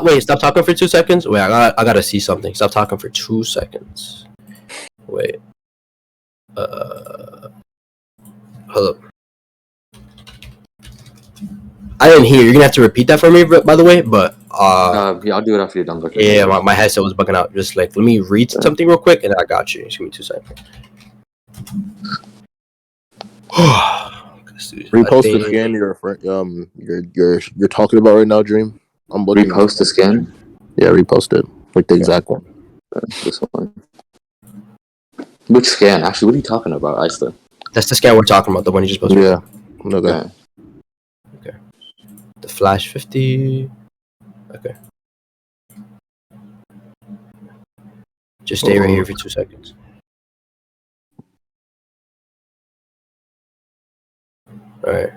wait, stop talking for 2 seconds. Wait, I gotta see something. Stop talking for 2 seconds. Wait. Hold up. I didn't hear. You're gonna have to repeat that for me, by the way. But yeah, I'll do it after you're done. Okay. Yeah, my headset was bugging out. Just like, let me read something real quick, and I got you. Just give me 2 seconds. Repost the scan you're talking about right now, Dream. I'm looking. Repost the scan. Yeah, repost it, like the exact one. This one. Which scan? Actually, what are you talking about, Iceland? That's the scan we're talking about. The one you just posted. Yeah. Okay. The Flash 50. Okay. Just stay right here for 2 seconds. Alright.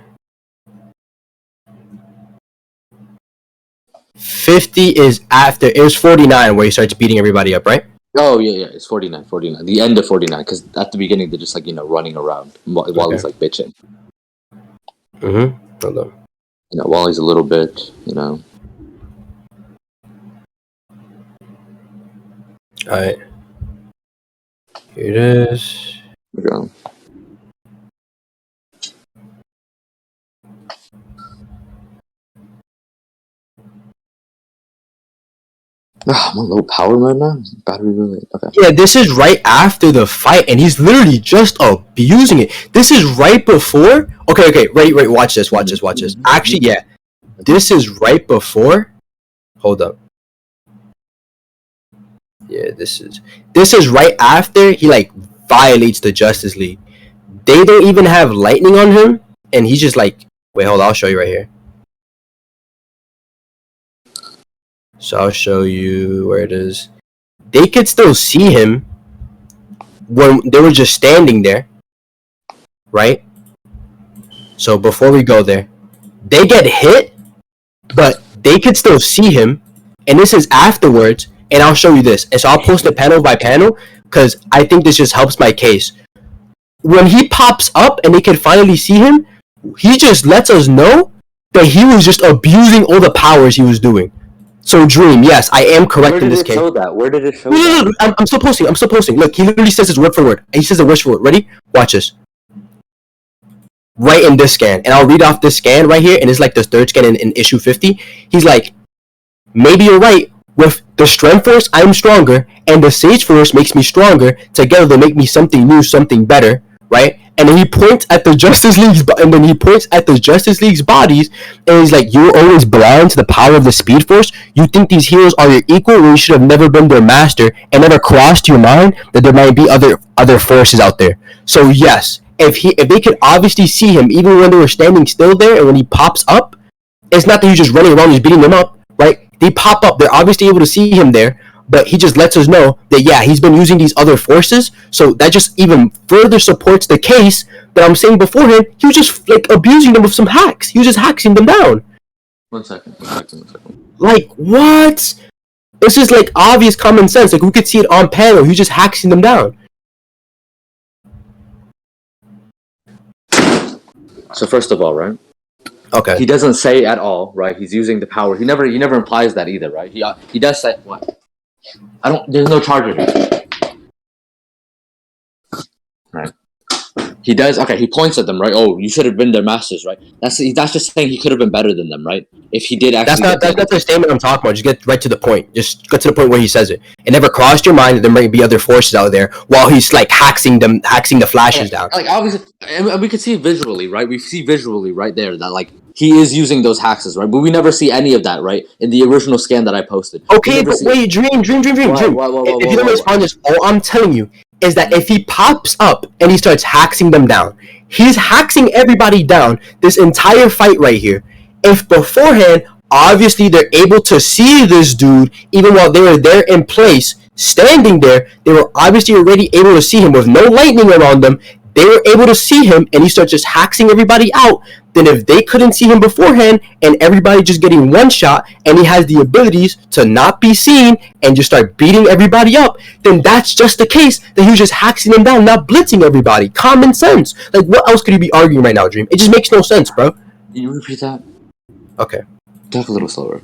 50 is after. It was 49 where he starts beating everybody up, right? Oh, yeah. It's 49. The end of 49. Because at the beginning, they're just like, running around while he's like bitching. Hold on. While he's a little bit, Alright. Here it is. Okay. I'm on low power right now. Battery really. Okay. Yeah, this is right after the fight, and he's literally just abusing it. This is right before. Okay. Ready. Watch this. Actually, yeah. This is right before. Hold up. Yeah, this is right after he like violates the Justice League. They don't even have lightning on him, and he's just like, wait, hold on, I'll show you right here. So I'll show you where it is. They could still see him when they were just standing there, right? So before we go there, they get hit, but they could still see him, and this is afterwards. And I'll show you this. And so I'll post it panel by panel because I think this just helps my case. When he pops up and they can finally see him, he just lets us know that he was just abusing all the powers he was doing. So Dream, yes, I am correct in this case. Where did it show that? No, I'm still posting. Look, he literally says it word for word. He says it word for word. Ready? Watch this. Right in this scan. And I'll read off this scan right here. And it's like the third scan in issue 50. He's like, maybe you're right. With the Strength Force, I'm stronger, and the Sage Force makes me stronger. Together, they make me something new, something better, right? And then he points at the Justice League's, bodies, and he's like, "You're always blind to the power of the Speed Force. You think these heroes are your equal, when you should have never been their master, and never crossed your mind that there might be other forces out there." So yes, if they could obviously see him, even when they were standing still there, and when he pops up, it's not that he's just running around, he's beating them up, right? They pop up, they're obviously able to see him there, but he just lets us know that, yeah, he's been using these other forces, so that just even further supports the case that I'm saying beforehand. He was just, like, abusing them with some hacks. He was just hacking them down. One second. Like, what? This is, like, obvious common sense. Like, we could see it on panel. He was just hacking them down. So, first of all, right? Okay. He doesn't say at all, right? He's using the power. He never implies that either, right? He does say what? There's no charger here. Right. He does. Okay. He points at them, right? Oh, you should have been their masters, right? That's just saying he could have been better than them, right? If he did actually. That's not the statement I'm talking about. Just get right to the point. Just get to the point where he says it. It never crossed your mind that there might be other forces out there while he's like hacking the Flashes down. Like obviously, and we could see visually, right? We see visually right there that like he is using those hacks, right? But we never see any of that, right? In the original scan that I posted. Okay, but wait, Dream. If you don't respond to this, all I'm telling you is that if he pops up and he starts hacking them down, he's hacking everybody down this entire fight right here. if beforehand, obviously they're able to see this dude even while they were there in place, standing there, they were obviously already able to see him with no lightning around them. They were able to see him, and he starts just haxing everybody out. Then if they couldn't see him beforehand, and everybody just getting one shot, and he has the abilities to not be seen and just start beating everybody up, then that's just the case that he was just haxing them down, not blitzing everybody. Common sense. Like, what else could you be arguing right now, Dream? It just makes no sense, bro. Can you repeat that? Okay. Talk a little slower.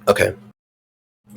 Okay.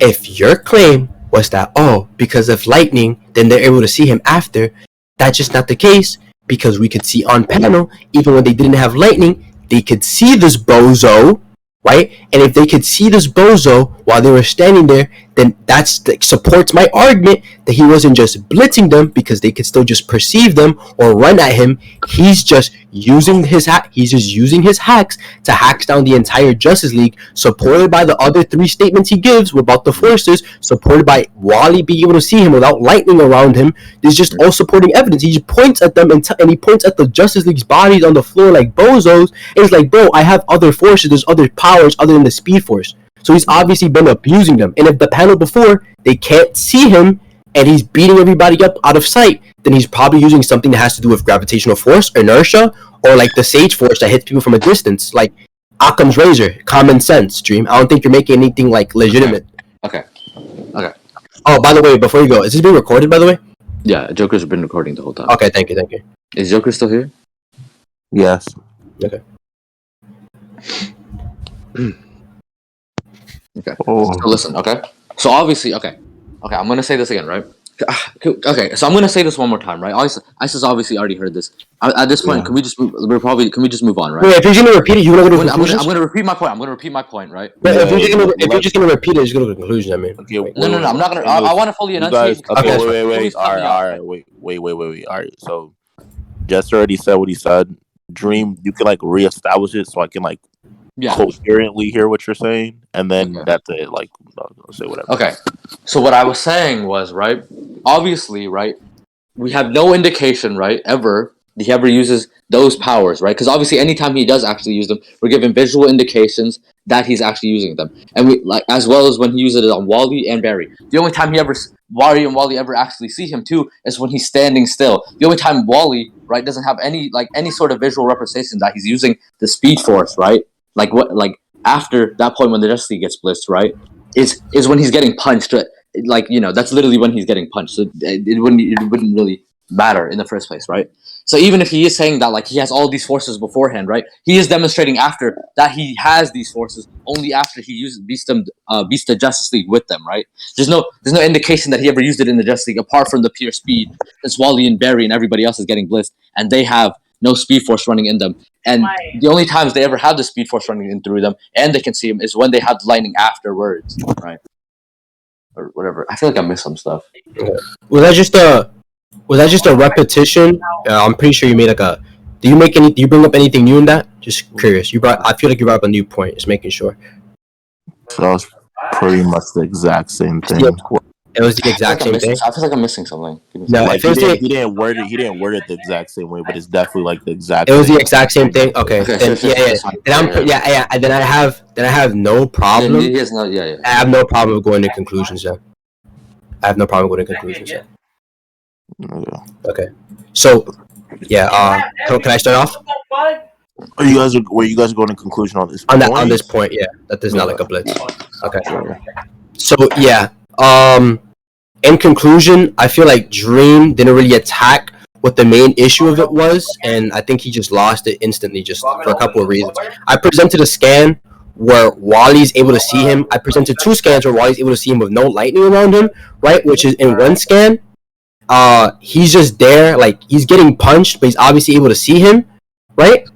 If your claim was that, oh, because of lightning, then they're able to see him after, that's just not the case, because we could see on panel, even when they didn't have lightning, they could see this bozo, right? And if they could see this bozo while they were standing there, then that supports my argument that he wasn't just blitzing them because they could still just perceive them or run at him. He's just using his hacks to hack down the entire Justice League, supported by the other three statements he gives about the forces, supported by Wally being able to see him without lightning around him. There's just all supporting evidence. He just points at them and he points at the Justice League's bodies on the floor like bozos. And he's like, bro, I have other forces. There's other powers other than the Speed Force. So he's obviously been abusing them. And if the panel before, they can't see him, and he's beating everybody up out of sight, then he's probably using something that has to do with gravitational force, inertia, or like the Sage Force that hits people from a distance, like Occam's razor, common sense, Dream. I don't think you're making anything like legitimate. Okay. Oh, by the way, before you go, is this being recorded, by the way? Yeah, Joker's been recording the whole time. Okay, thank you. Is Joker still here? Yes. Okay. Okay. Oh. So listen, okay? So obviously, okay, I'm gonna say this again, right? Okay, so I'm gonna say this one more time, right? Isis obviously already heard this. At this point, can we just move on, right? Wait, if you're gonna repeat it, you wanna go to conclusions? I'm gonna repeat my point, right? But if you're just gonna repeat it, just go to conclusions. I mean, Okay. No, I'm not gonna. I want to fully enunciate. Okay, wait. All right. Wait. All right. So, Jester already said what he said. Dream, you can like reestablish it so I can like coherently hear what you're saying, and then that's it. Like, I'll say whatever. Okay. So what I was saying was, right? Obviously, right? We have no indication, right, ever that he ever uses those powers, right? Because obviously, anytime he does actually use them, we're given visual indications that he's actually using them, and we like as well as when he uses it on Wally and Barry. The only time Wally ever actually see him too is when he's standing still. The only time Wally, right, doesn't have any sort of visual representation that he's using the Speed Force, right? Like after that point when the Justice League gets blitzed, right, is when he's getting punched. Like, you know, that's literally when he's getting punched. So it wouldn't really matter in the first place, right? So even if he is saying that like he has all these forces beforehand, right, he is demonstrating after that he has these forces only after he uses beats the Justice League with them, right? There's no indication that he ever used it in the Justice League apart from the pure speed. It's Wally and Barry and everybody else is getting blitzed, and they have no Speed Force running in them. And the only times they ever have the Speed Force running in through them and they can see him is when they have the lightning afterwards, right? Or whatever. I feel like I missed some stuff. Was that just a repetition? I'm pretty sure you made like a. Do you bring up anything new in that? Just curious. I feel like you brought up a new point. Just making sure. So that was pretty much the exact same thing. Yeah. It was the exact same thing. I feel like I'm missing something. No, like he didn't word it the exact same way, but it's definitely like the exact. It was the exact same thing. Okay. Then, yeah. Then I have no problem. I have no problem with going to conclusions. Yeah. I have no problem going to conclusions. Yeah. Okay. So, yeah. Can I start off? Were you guys going to conclusion on this? On this point, yeah. That is not like a blitz. Okay. So yeah. In conclusion, I feel like Dream didn't really attack what the main issue of it was, and I think he just lost it instantly just for a couple of reasons. I presented a scan where Wally's able to see him. I presented two scans where Wally's able to see him with no lightning around him, right? Which is in one scan, he's just there, like he's getting punched, but he's obviously able to see him, right?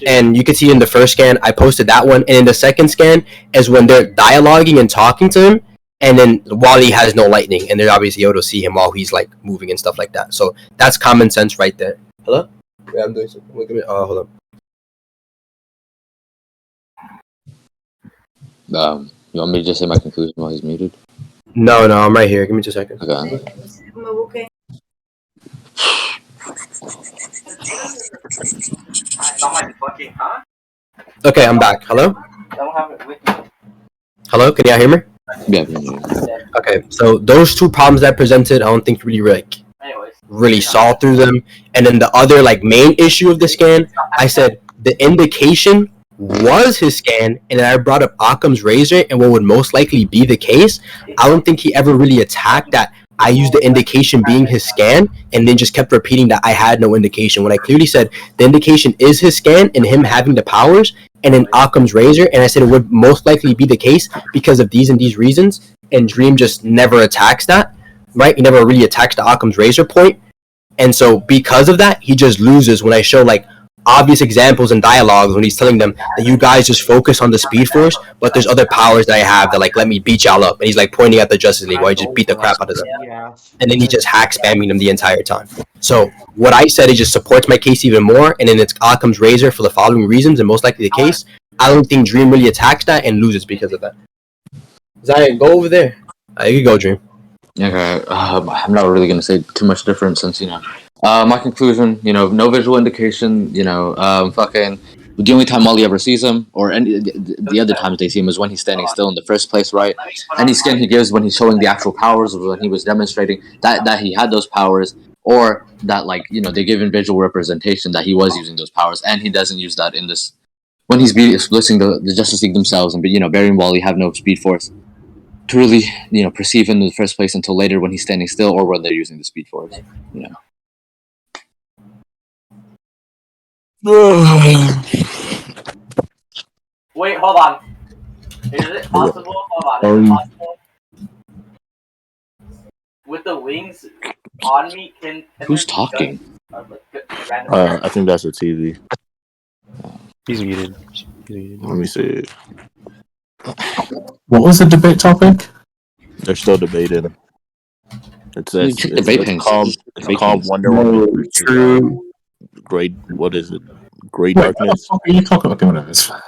And you can see in the first scan, I posted that one, and in the second scan is when they're dialoguing and talking to him. And then Wally has no lightning, and they're obviously able to see him while he's like moving and stuff like that. So that's common sense right there. Hello? Yeah, I'm doing something. Look at me. Hold on. You want me to just say my conclusion while he's muted? No, I'm right here. Give me 2 seconds. Okay. Okay, I'm back. Hello? Hello, can y'all hear me? Yeah. Okay, so those two problems that I presented, I don't think really saw through them. And then the other main issue of the scan, I said the indication was his scan, and then I brought up Occam's razor and what would most likely be the case. I don't think he ever really attacked that. I used the indication being his scan, and then just kept repeating that I had no indication. When I clearly said the indication is his scan and him having the powers, and then Occam's razor, and I said it would most likely be the case because of these and these reasons. And Dream just never attacks that, right? He never really attacks the Occam's razor point, and so because of that, he just loses when I show obvious examples and dialogues when he's telling them that you guys just focus on the Speed Force, but there's other powers that I have that let me beat y'all up. And he's pointing at the Justice League while I just beat the crap out of them. And then he just hack spamming them the entire time. So what I said, it just supports my case even more, and then it's Occam's razor for the following reasons, and most likely the case. I don't think Dream really attacks that and loses because of that. Zion, go over there. You can go, Dream. Okay, I'm not really going to say too much different since, my conclusion, no visual indication, fucking, the only time Molly ever sees him, or any the other times they see him is when he's standing still in the first place, right? Any skin he gives when he's showing the actual powers, or when he was demonstrating that he had those powers, or that, they give him visual representation that he was using those powers, and he doesn't use that in this, when he's splitting the Justice League themselves, and, Barry and Wally have no Speed Force to really, perceive him in the first place until later when he's standing still or when they're using the Speed Force, Wait, hold on. Is it possible? Hold on. Is it possible? With the wings on me, can who's talking? I think that's a TV. He's muted. Let me see. What was the debate topic? They're still debating. It's calm Wonder No, Woman. true. Great. What is it? Great Wait, Darkness. what the fuck are you talking about? Okay, whatever. It's fine.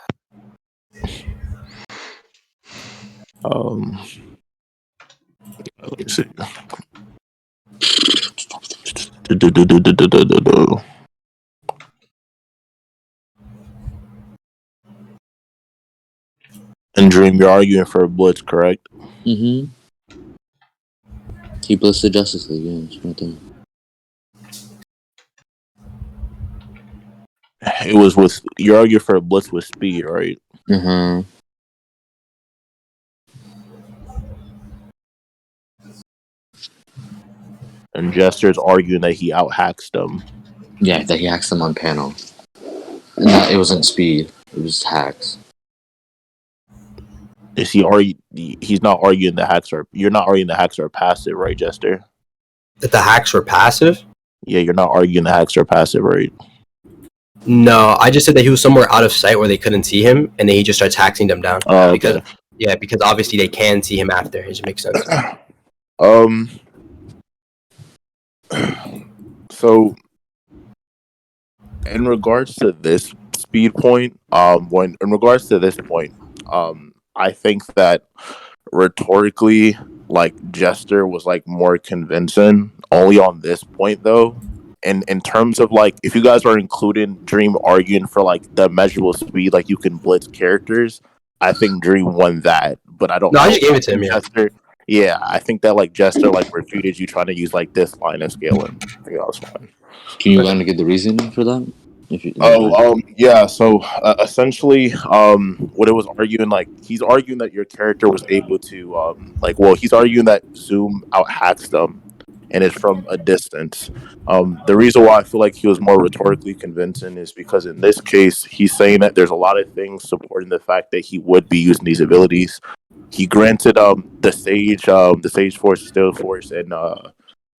Let me see. And Dream, you're arguing for a blitz, correct? Mm-hmm. He blitzed the Justice League, yeah, it's right there. It was with you argue for a blitz with speed, right? Mm-hmm. And Jester's arguing that he out hacks them. Yeah, that he hacks them on panel. And that it wasn't speed; it was hacks. Is he He's not arguing the hacks are. You're not arguing the hacks are passive, right, Jester? That the hacks were passive? Yeah, you're not arguing the hacks are passive, right? No, I just said that he was somewhere out of sight where they couldn't see him, and then he just starts hacking them down. Oh, okay. Because obviously they can see him after. It just makes sense. So, in regards to this speed point, I think that rhetorically, Jester was more convincing only on this point though. And in terms of if you guys are including Dream arguing for the measurable speed, you can blitz characters, I think Dream won that. But I don't know. I just gave it to him, Jester, yeah, I think that Jester refuted you trying to use this line of scaling. I think that was fine. Can you give the reason for that? Yeah. So essentially, what it was arguing, he's arguing that your character was able to, he's arguing that Zoom out hacks them, and it's from a distance. The reason why I feel like he was more rhetorically convincing is because in this case, he's saying that there's a lot of things supporting the fact that he would be using these abilities. He granted the Sage Force, Still Force, and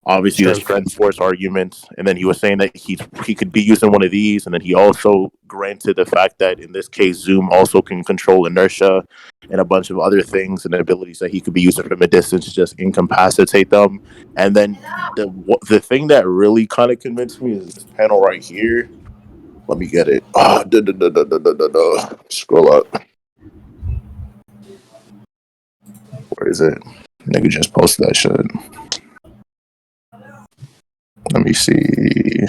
obviously the Strength Force arguments, and then he was saying that he could be using one of these, and then he also granted the fact that in this case Zoom also can control inertia and a bunch of other things and abilities that he could be using from a distance to just incapacitate them. And then the thing that really kind of convinced me is this panel right here. Let me get it. Scroll up. Where is it? Nigga just posted that shit. Let me see.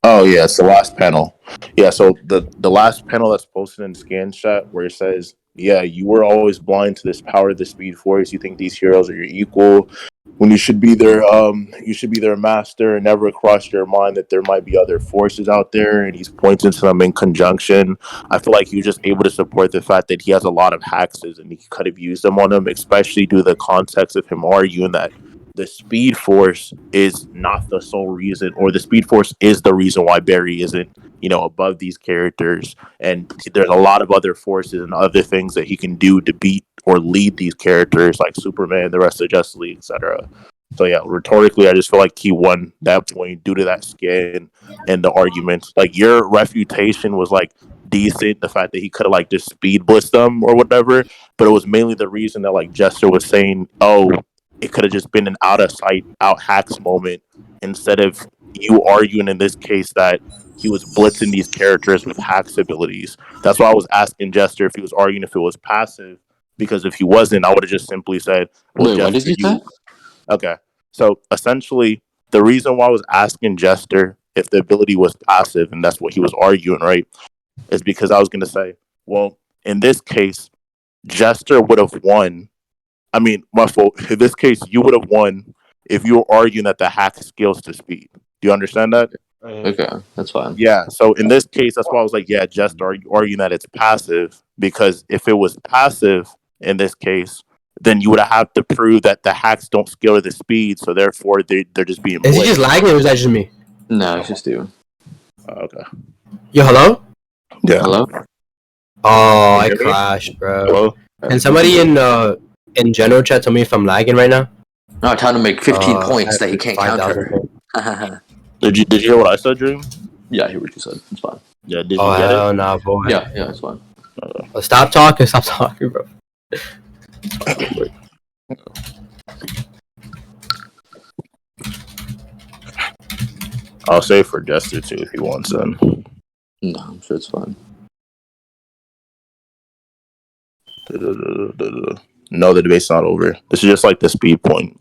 Oh, Oh yeah, it's the last panel. Yeah, so the last panel that's posted in scan chat where it says, "Yeah, you were always blind to this power of the Speed Force. You think these heroes are your equal, when you should be their master, and never crossed your mind that there might be other forces out there." And he's pointing to them in conjunction. I feel like he was just able to support the fact that he has a lot of hexes, and he could have used them on them, especially due to the context of him arguing that the Speed Force is not the sole reason, or the Speed Force is the reason why Barry isn't, above these characters. And there's a lot of other forces and other things that he can do to beat or lead these characters, like Superman, the rest of Justice League, etc. So yeah, rhetorically, I just feel like he won that point due to that skin and the arguments. Like your refutation was like decent, the fact that he could have like just speed blitzed them or whatever, but it was mainly the reason that like Jester was saying, "Oh, it could have just been an out of sight, out hacks moment," instead of you arguing in this case that he was blitzing these characters with hacks abilities. That's why I was asking Jester if he was arguing if it was passive, because if he wasn't, I would have just simply said, "Well, Wait, what Jester, did you say? Okay." So essentially, the reason why I was asking Jester if the ability was passive, and that's what he was arguing, right, is because I was going to say, well, in this case, Jester would have won. I mean, my fault. In this case, you would have won if you were arguing that the hack scales to speed. Do you understand that? Okay, that's fine. Yeah. So in this case, that's why I was like, yeah, just arguing that it's passive, because if it was passive in this case, then you would have to prove that the hacks don't scale to the speed, so therefore they're just being. Is he just lagging, or is that just me? No, it's just you. Okay. Yo, hello? Yeah. Hello? Oh, I crashed, bro. Hello? Can somebody in general chat tell me if I'm lagging right now? No, trying to make 15 I points have that he can't 5,000 counter. Did you hear what I said, Dream? Yeah, I hear what you said. It's fine. Yeah. Did you Oh, get it? hell nah, boy. Yeah, it's fine. Oh, stop talking, bro. I'll say for Jester too if he wants then. No, I'm sure it's fine. No, the debate's not over. This is just like the speed point.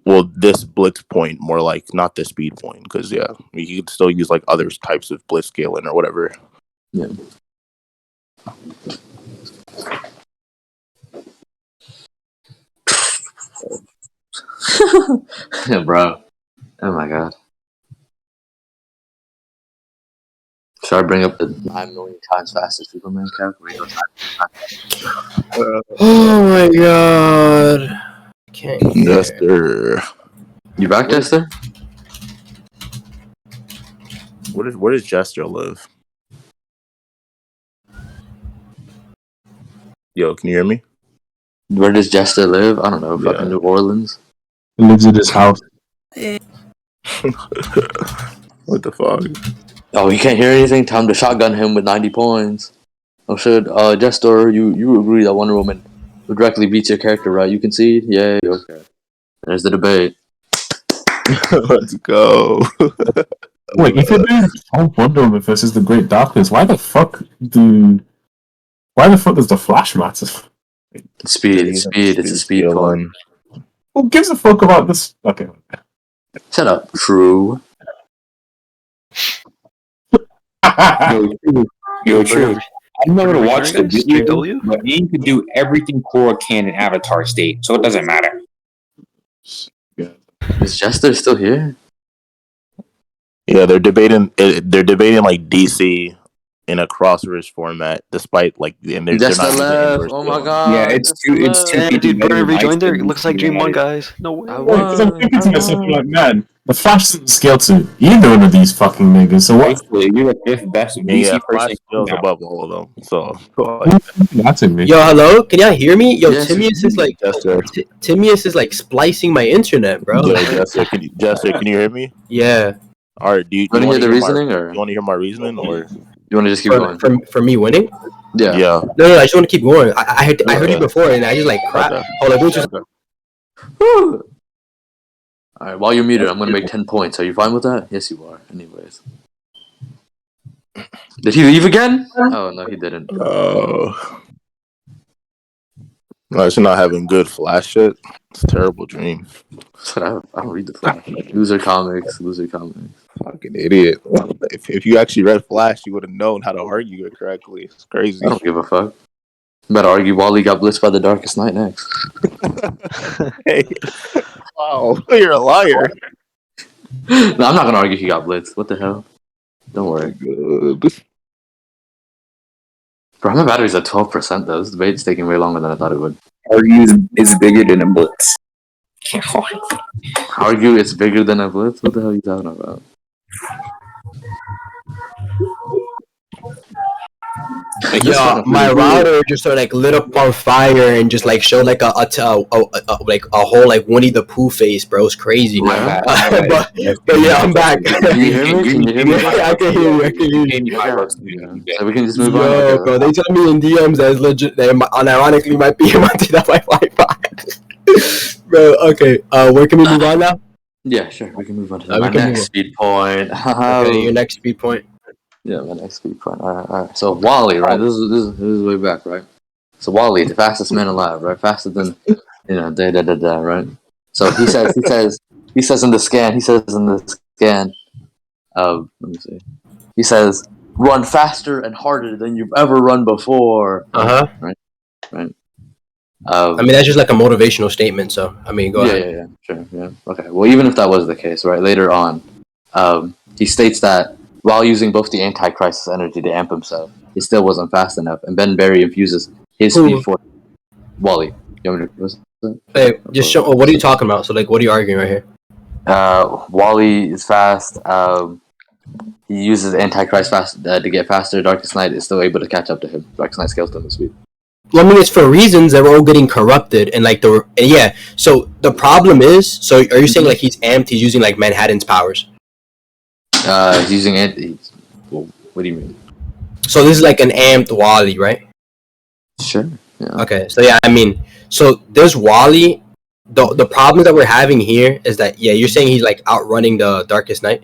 Well, this blitz point, more like not the speed point, because yeah, you could still use like other types of blitz scaling or whatever. Yeah. Yeah, bro. Oh my god. Should I bring up the 9 million times fastest Superman calculator? Oh my god. Can't hear. Jester. You back, Jester? Where does Jester live? Yo, can you hear me? Where does Jester live? I don't know. Yeah. Fucking New Orleans. He lives in his house. What the fuck? Oh, he can't hear anything? Time to shotgun him with 90 points. Oh shit, Jester, you agree that Wonder Woman directly beats your character, right? You concede? Yay, okay. There's the debate. Let's go. Wait, if it is Wonder Woman versus the Great Darkness, why the fuck does the Flash matter? Speed. It's a speed point. Who gives a fuck about this? Okay. Shut up. True. Yo, true. I'm not gonna watch the video, W? but Aang could do everything Korra can in Avatar state, so it doesn't matter. Is Jester still here? Yeah, they're debating like DC in a crossovers format, despite like and they're Jester not using left. inverse Oh my scaling. god. Yeah, it's too Damn, people dude, better Burner than rejoined there. Ice It looks like Dream United. won, guys. No way. Because I'm thinking to myself, I'm like, man, the Flash doesn't scale to either one of these fucking niggas. So what? Basically, you're the fifth best DC Yeah, Flash person scales now. above all of them. So That's it, man. Yo, hello? Can y'all hear me? Yo, Yes, Timius is like Jester, Timius is like splicing my internet, bro. yeah, Jester, can you hear me? Yeah. All right, do you Want to want hear to the reasoning, or you want to hear my reasoning, or you want to just keep going? For me winning? Yeah. No, I just want to keep going. I heard you before, and I just like crap. Okay. Hold on, just Woo! Alright, while you're muted, I'm gonna make 10 points. Are you fine with that? Yes, you are. Anyways. Did he leave again? Oh, no, he didn't. no, it's not having good Flash shit. It's a terrible dream. I don't read the Flash. Loser comics. Fucking idiot. If you actually read Flash, you would have known how to argue it correctly. It's crazy. I don't give a fuck. Better argue Wally got blitzed by the Darkest Knight next. Hey. Wow, you're a liar. No, I'm not gonna argue he got blitzed. What the hell? Don't worry. Good. Bro, my battery's at 12% though. This debate's taking way longer than I thought it would. Argue is bigger than a blitz. Argue it's bigger than a blitz? What the hell are you talking about? Yeah, my router just sort of like lit up on fire and just like showed like a whole like Winnie the Pooh face, bro. It's crazy. Yeah. But yeah, I'm back. Can you hear me? I can hear you. So we can just move Yo, on. bro, they tell me in DMs that it's legit. They unironically might be able to do that by Wi-Fi. Bro, okay. Where can we move on now? Yeah, sure. We can move on to we my can next move speed point. Okay, your next speed point. Yeah, my next speed point. All right. So Wally, right? This is way back, right? So Wally, the fastest man alive, right? Faster than right? So he says in the scan. Let me see. He says, "Run faster and harder than you've ever run before." Right. I mean, that's just like a motivational statement. So I mean, go ahead. Yeah, sure, yeah. Okay. Well, even if that was the case, right? Later on, he states that while using both the anti-crisis energy to amp himself, he still wasn't fast enough, and Ben Berry infuses his speed force. Wally, you want me to? Hey, just show. What are you talking about? So, like, what are you arguing right here? Wally is fast. He uses anti-crisis fast to get faster. Darkest Knight is still able to catch up to him. Darkest Knight scales down the speed. Well, I mean, it's for reasons that we're all getting corrupted, and like So the problem is, so are you saying like he's amped? He's using like Manhattan's powers. He's using well, what do you mean? So this is like an amped Wally, right? Sure. Yeah. Okay. So yeah, I mean, so there's Wally. The problem that we're having here is that you're saying he's like outrunning the Darkest Knight.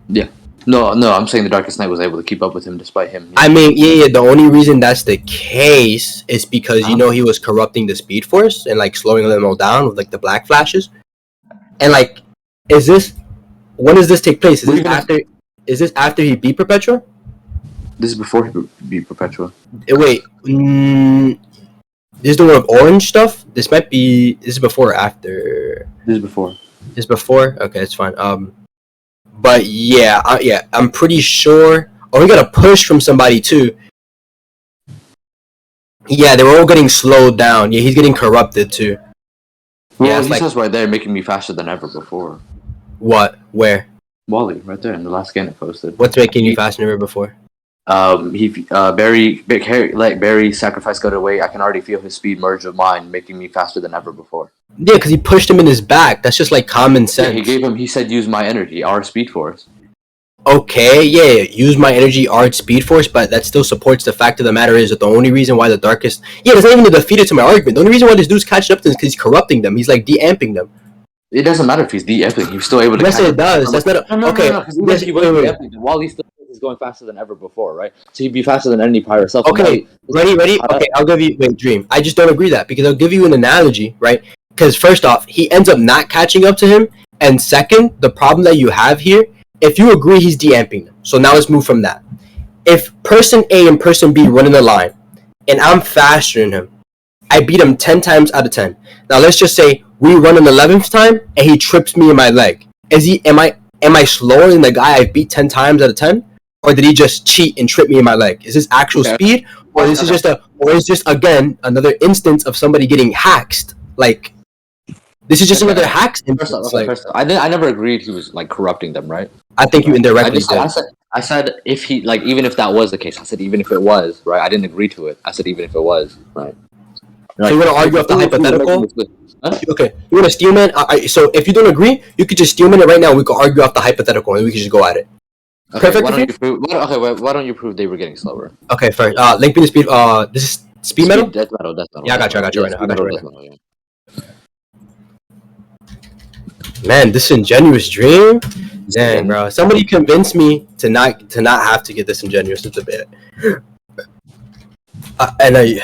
Yeah. No, I'm saying the Darkest Knight was able to keep up with him despite him. I mean, the only reason that's the case is because he was corrupting the Speed Force and like slowing them all down with like the black flashes. And like, when does this take place? Is this after he beat Perpetua? This is before he beat Perpetua. Wait, this is the one of orange stuff? This is before or after? This is before. This is before? Okay, it's fine. But I'm pretty sure. Oh, we got a push from somebody too. Yeah, they were all getting slowed down. Yeah, he's getting corrupted too. Well, he says right there, making me faster than ever before. What? Where? Wally, right there in the last scan it posted. What's making you faster than ever before? Barry sacrifice go away. I can already feel his speed merge with mine, making me faster than ever before. Yeah, because he pushed him in his back. That's just like common sense. Yeah, he said use my energy, our speed force. Okay, use my energy, our speed force, but that still supports the fact of the matter is that the only reason why the Darkest... Yeah, there's not even a defeated to my argument. The only reason why this dude's catching up to them is because he's corrupting them. He's like de-amping them. It doesn't matter if he's de-amping. He's still able to... Yes, it does. That's not... Okay. While he's still is going faster than ever before, right? So he'd be faster than any pirate self. Okay, ready? Okay, I'll give you... Wait, Dream. I just don't agree that, because I'll give you an analogy, right? Because first off, he ends up not catching up to him, and second, the problem that you have here, if you agree he's de-amping them, so now let's move from that. If person A and person B run in the line, and I'm faster than him, I beat him 10 times out of 10. Now let's just say we run an 11th time, and he trips me in my leg. Am I slower than the guy I beat 10 times out of 10? Or did he just cheat and trip me in my leg? Is this actual speed? Or is this again another instance of somebody getting hacked? Like, this is just another hack instance. I never agreed he was like corrupting them, right? I think you indirectly did. I said if he even if that was the case, I said even if it was, right? I didn't agree to it. I said even if it was, right? So you want to argue off the hypothetical? Huh? Okay, you want to steelman? So if you don't agree, you could just steelman it right now. We could argue off the hypothetical, and we could just go at it. Okay, perfect. Why don't you prove they were getting slower? Okay, first, link me the speed. This is speed metal. Death metal. Yeah, I got you right now. Man, disingenuous dream. Dang, bro. Somebody convinced me to not have to get disingenuous. It's a bit. I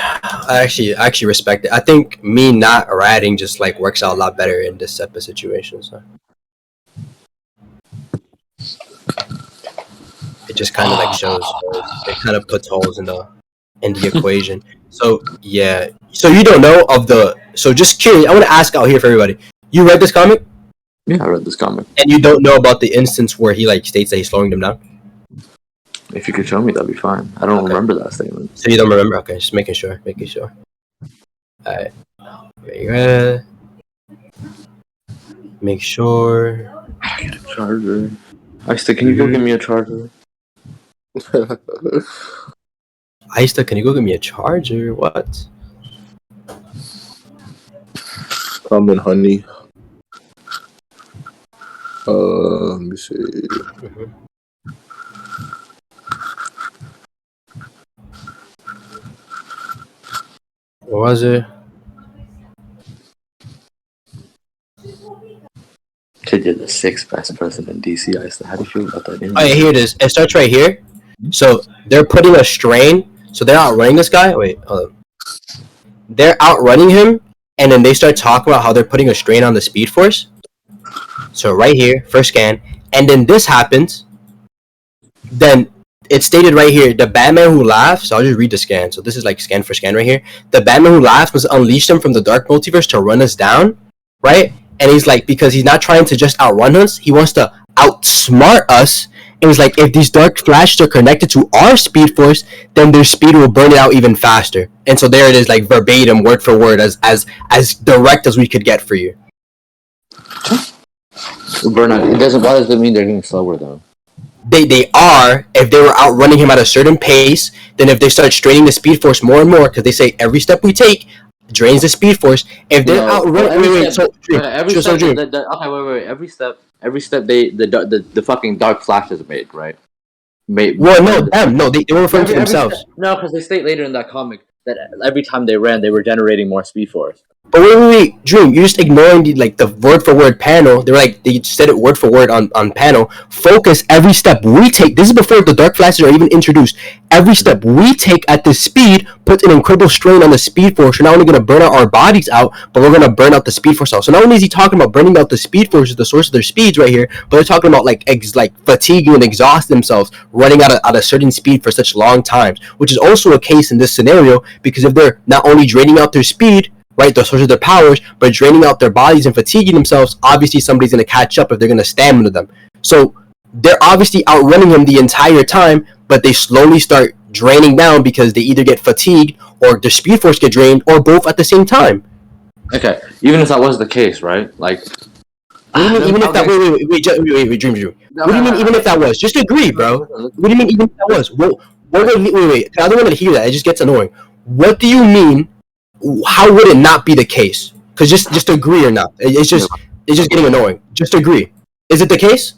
actually respect it. I think me not ratting just like works out a lot better in this type of situation. So it just kind of like shows. It kind of puts holes in the equation. So yeah. So you don't know of the. So just curious. I want to ask out here for everybody. You read this comic? Yeah, I read this comic. And you don't know about the instance where he like states that he's slowing them down? If you could show me, that'd be fine. I don't remember that statement. So you don't remember? Okay, just making sure. Alright. Make sure. I get a charger. Ista, can you go get me a charger? Ista, can you go get me a charger? What? Come in, honey. Let me see. What was it? Kid, you're the 6th best person in DC. Ista, how do you feel about that? Oh yeah, here it is. It starts right here. So they're putting a strain. So they're outrunning this guy. Wait, hold on. They're outrunning him, and then they start talking about how they're putting a strain on the Speed Force. So right here, first scan, and then this happens. Then it's stated right here, the Batman who laughs. So I'll just read the scan. So this is like scan for scan right here. The Batman who laughs must unleash them from the dark multiverse to run us down, right? And he's like, because he's not trying to just outrun us, he wants to outsmart us. It was like, if these dark flashes are connected to our Speed Force, then their speed will burn it out even faster. And so there it is, like verbatim, word for word, as direct as we could get for you. Burnout. It doesn't. Why does it mean they're getting slower though? They are, if they were outrunning him at a certain pace, then if they start straining the Speed Force more and more, because they say every step we take drains the Speed Force. If they're outrunning, every step. Every step the fucking Dark Flash is made, right? They were referring to themselves. No, because they state later in that comic that every time they ran, they were generating more Speed Force. But wait, Dream, you're just ignoring the word for word panel. They said it word for word on panel. Focus every step we take. This is before the Dark Flashes are even introduced. Every step we take at this speed puts an incredible strain on the Speed Force. We're not only going to burn out our bodies out, but we're going to burn out the Speed Force out. So not only is he talking about burning out the Speed Force, the source of their speeds right here, but they're talking about like fatiguing and exhaust themselves, running at a certain speed for such long times, which is also a case in this scenario, because if they're not only draining out their speed, right, the source of their powers, but draining out their bodies and fatiguing themselves, obviously somebody's going to catch up if they're going to stamina them. So they're obviously outrunning him the entire time, but they slowly start draining down because they either get fatigued or their Speed Force get drained, or both at the same time. Okay, even if that was the case, right? Like, what do you mean, even if that? Wait, Dream. What do you mean, even if that was? Just agree, bro. What do you mean, even if that was? Wait. I don't want to hear that. It just gets annoying. What do you mean? How would it not be the case? Because just agree or not. It's just getting annoying. Just agree. Is it the case?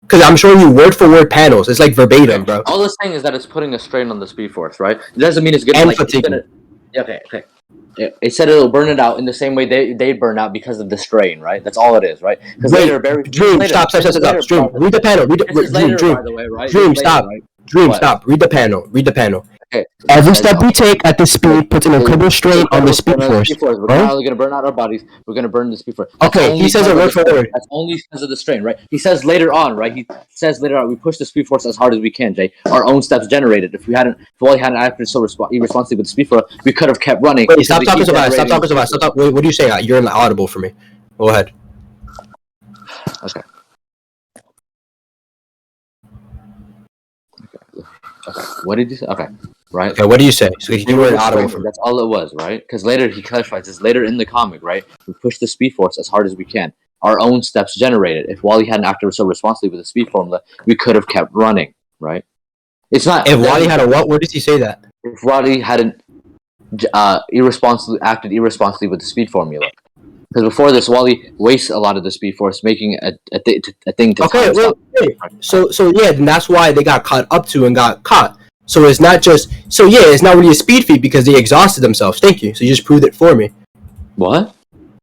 Because I'm showing you word for word panels. It's like verbatim, bro. All it's saying is that it's putting a strain on the Speed Force, right? It doesn't mean it's gonna Okay. It said it'll burn it out in the same way they burn out because of the strain, right? That's all it is, right? Because Dream, stop. Dream, read the panel. Dream, stop. Dream, stop. Read the panel. Okay. Every step we take at this speed puts an incredible strain on the Speed Force. We're not only going to burn out our bodies, we're going to burn the Speed Force. Okay, he says it word for word. That's only because of the strain, right? He says later on, we push the Speed Force as hard as we can, Jay. Our own steps generated. If Wally hadn't acted so irresponsibly with the Speed Force, we could have kept running. Wait, stop talking so fast. Stop. Wait, what do you say? You're inaudible for me. Go ahead. Okay. What did you say? Okay. Right. Okay, what do you say? So you were inaudible for me. That's all it was, right? Because later he clarifies this later in the comic, right? We push the Speed Force as hard as we can. Our own steps generated. If Wally hadn't acted so responsibly with the Speed Formula, we could have kept running, right? It's not. If Wally had a what? Where does he say that? If Wally hadn't acted irresponsibly with the Speed Formula. Because before this, Wally wastes a lot of the Speed Force, making a thing to. Okay, well, so yeah, then that's why they got caught up to and got caught. So it's not just it's not really a speed feat because they exhausted themselves. Thank you. So you just proved it for me. What?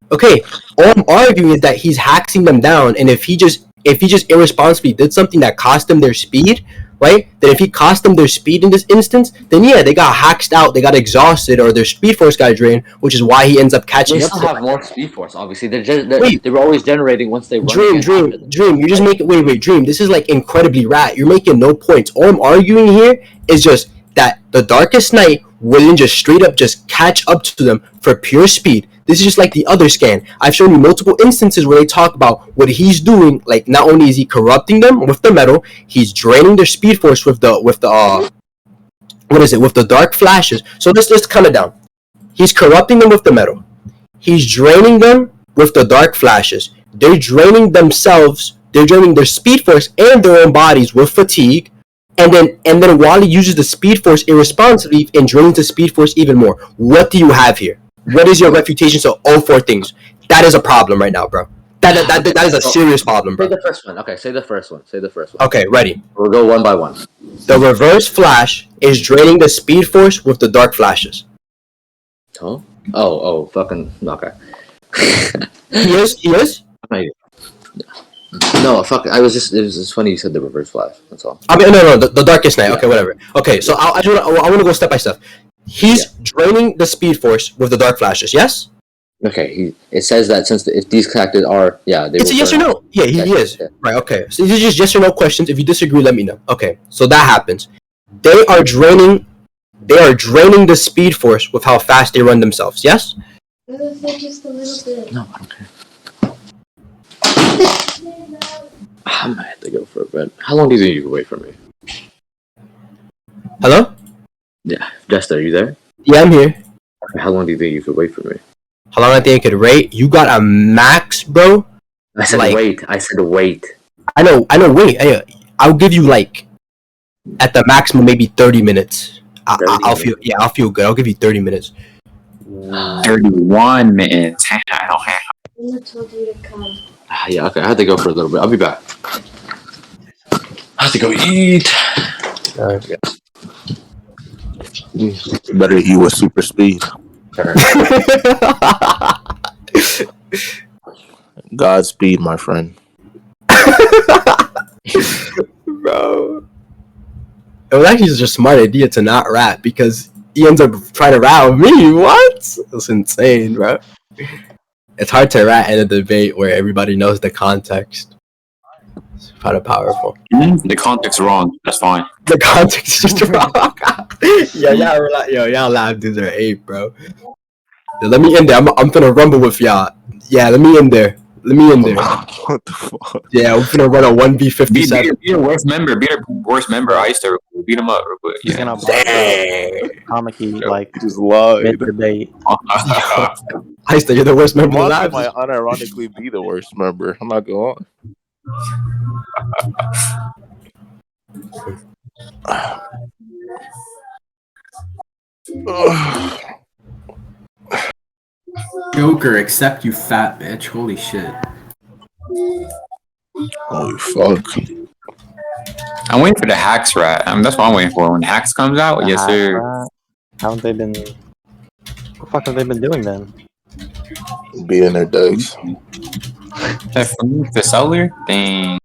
Okay, all I'm arguing is that he's hacking them down, and if he just irresponsibly did something that cost them their speed, right? Then if he cost them their speed in this instance, then yeah, they got hacked out, they got exhausted, or their speed force got drained, which is why he ends up catching They up still to have them. more speed force. Obviously, Wait. they were always generating once they run Dream, again after them. Dream. You just make it. Wait, Dream. This is like incredibly rat. You're making no points. All I'm arguing here is just that the Darkest Night wouldn't just straight up just catch up to them for pure speed. This is just like the other scan. I've shown you multiple instances where they talk about what he's doing. Like, not only is he corrupting them with the metal, he's draining their speed force with the with the dark flashes. So let's just cut it down. He's corrupting them with the metal. He's draining them with the dark flashes. They're draining themselves. They're draining their speed force and their own bodies with fatigue. And then Wally uses the speed force irresponsibly and drains the speed force even more. What do you have here? What is your refutation to all four things? That is a problem right now, bro. That is a serious problem, bro. Say the first one. Okay, say the first one. Okay, ready. We'll go one by one. The reverse flash is draining the speed force with the dark flashes. Huh? Oh, fucking okay. He is? No, fuck. It was just funny you said the reverse flash. That's all. I mean, no, the Darkest Night. Yeah. Okay, whatever. Okay, so I want to go step by step. He's draining the speed force with the dark flashes. Yes. Okay. It says that if these connected are they. It's a yes or no. Yeah, he is. Yeah. Right. Okay. So these are just yes or no questions. If you disagree, let me know. Okay. So that happens. They are draining the speed force with how fast they run themselves. Yes. Just a little bit. No, I don't care. I might have to go for a bit. How long do you think you can wait for me? Hello. Yeah, Jester, are you there? Yeah, I'm here. How long do you think you could wait for me? How long I think I could rate? You got a max, bro. I said wait. I know. Wait. I'll give you like at the maximum maybe 30 minutes. I'll feel good. I'll give you 30 minutes. 31 minutes. I told you to come. Yeah, okay. I had to go for a little bit. I'll be back. I have to go eat. Better eat with super speed. Godspeed, my friend. Bro. It was actually just a smart idea to not rap because he ends up trying to rap with me. What? That's insane, bro. It's hard to rat in a debate where everybody knows the context. It's kind of powerful. The context wrong. That's fine. The context is just wrong. Y'all laugh dudes are 8, bro. Yo, let me in there. I'm gonna rumble with y'all. Yeah, let me in there. What the fuck? Yeah, we're gonna run a 1v57. Be a worst member. Be a worst member. I used to beat him up real quick. He's gonna comic-y, like Just lied. mid-debate. Heist, you're the worst member alive. Might unironically be the worst member. I'm not going on. Joker, except you fat bitch. Holy shit. Holy fuck. I'm waiting for the hacks rat. That's what I'm waiting for. When hacks comes out, yes sir. Haven't they been? What the fuck have they been doing then? Being their ducks. The solar thing.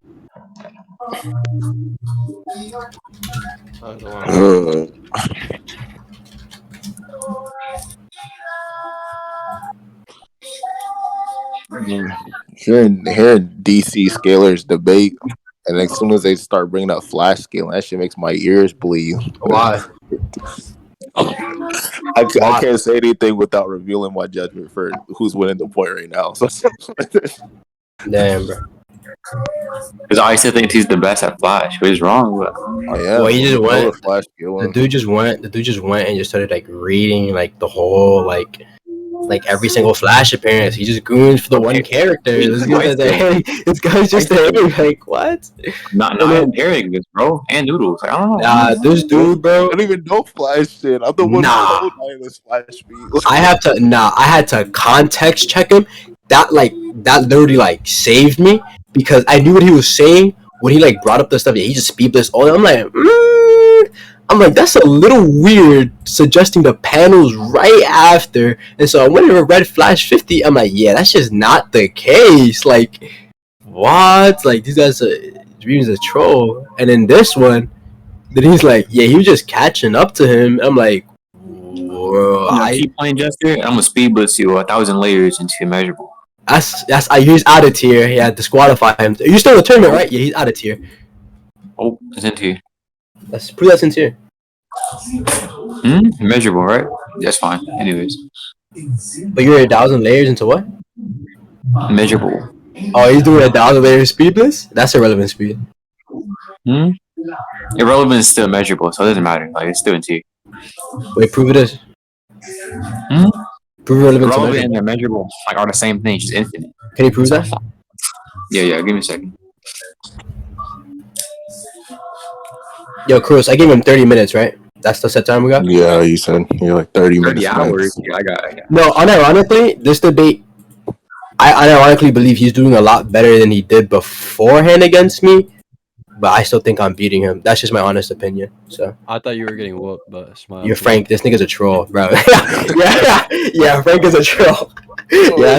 Hearing DC scalers debate, and as soon as they start bringing up flash scaling, that shit makes my ears bleed. Why? I can't say anything without revealing my judgment for who's winning the point right now. So. Damn, bro. Because I used to think he's the best at flash, but he's wrong. But well, he just went. The dude just went and just started like reading like the whole like every single flash appearance. He just goons for the one character. This guy's just like what? Not comparing this, bro. And Noodles. Like, I don't know. Nah, this dude, bro. I don't even know flash shit. I'm the one who told this flash speed. I had to context check him. That literally like saved me because I knew what he was saying when he like brought up the stuff. Yeah, he just speedless all. I'm like, that's a little weird, suggesting the panels right after. And so I went and read Flash 50. I'm like, yeah, that's just not the case. Like, what? Like, these guys are Dream's a troll. And in this one, Then he's like, yeah, he was just catching up to him. I'm like, whoa. I keep playing Jester. I'm gonna speed blitz you 1,000 layers into immeasurable. He's out of tier. He had to disqualify him. You're still in the tournament, right? Yeah, he's out of tier. Oh, it's in tier. Prove that's in tier. Immeasurable, right? That's fine. Anyways. But you're 1,000 layers into what? Immeasurable. Oh, he's doing 1,000 layers speed blitz? That's irrelevant speed. Irrelevant is still measurable, so it doesn't matter. Like, it's still in tier. Wait, prove it is. Prove irrelevant and immeasurable like are the same thing, just infinite. Can you prove that? Yeah. Give me a second. Yo, Cruz, I gave him 30 minutes, right? That's the set time we got? Yeah, you said you're like 30 minutes. 30 hours. Yeah, I got. No, unironically, this debate, I unironically believe he's doing a lot better than he did beforehand against me, but I still think I'm beating him. That's just my honest opinion. So I thought you were getting whooped, but smile. You're Frank. This nigga's a troll, bro. yeah, Frank is a troll. Yeah.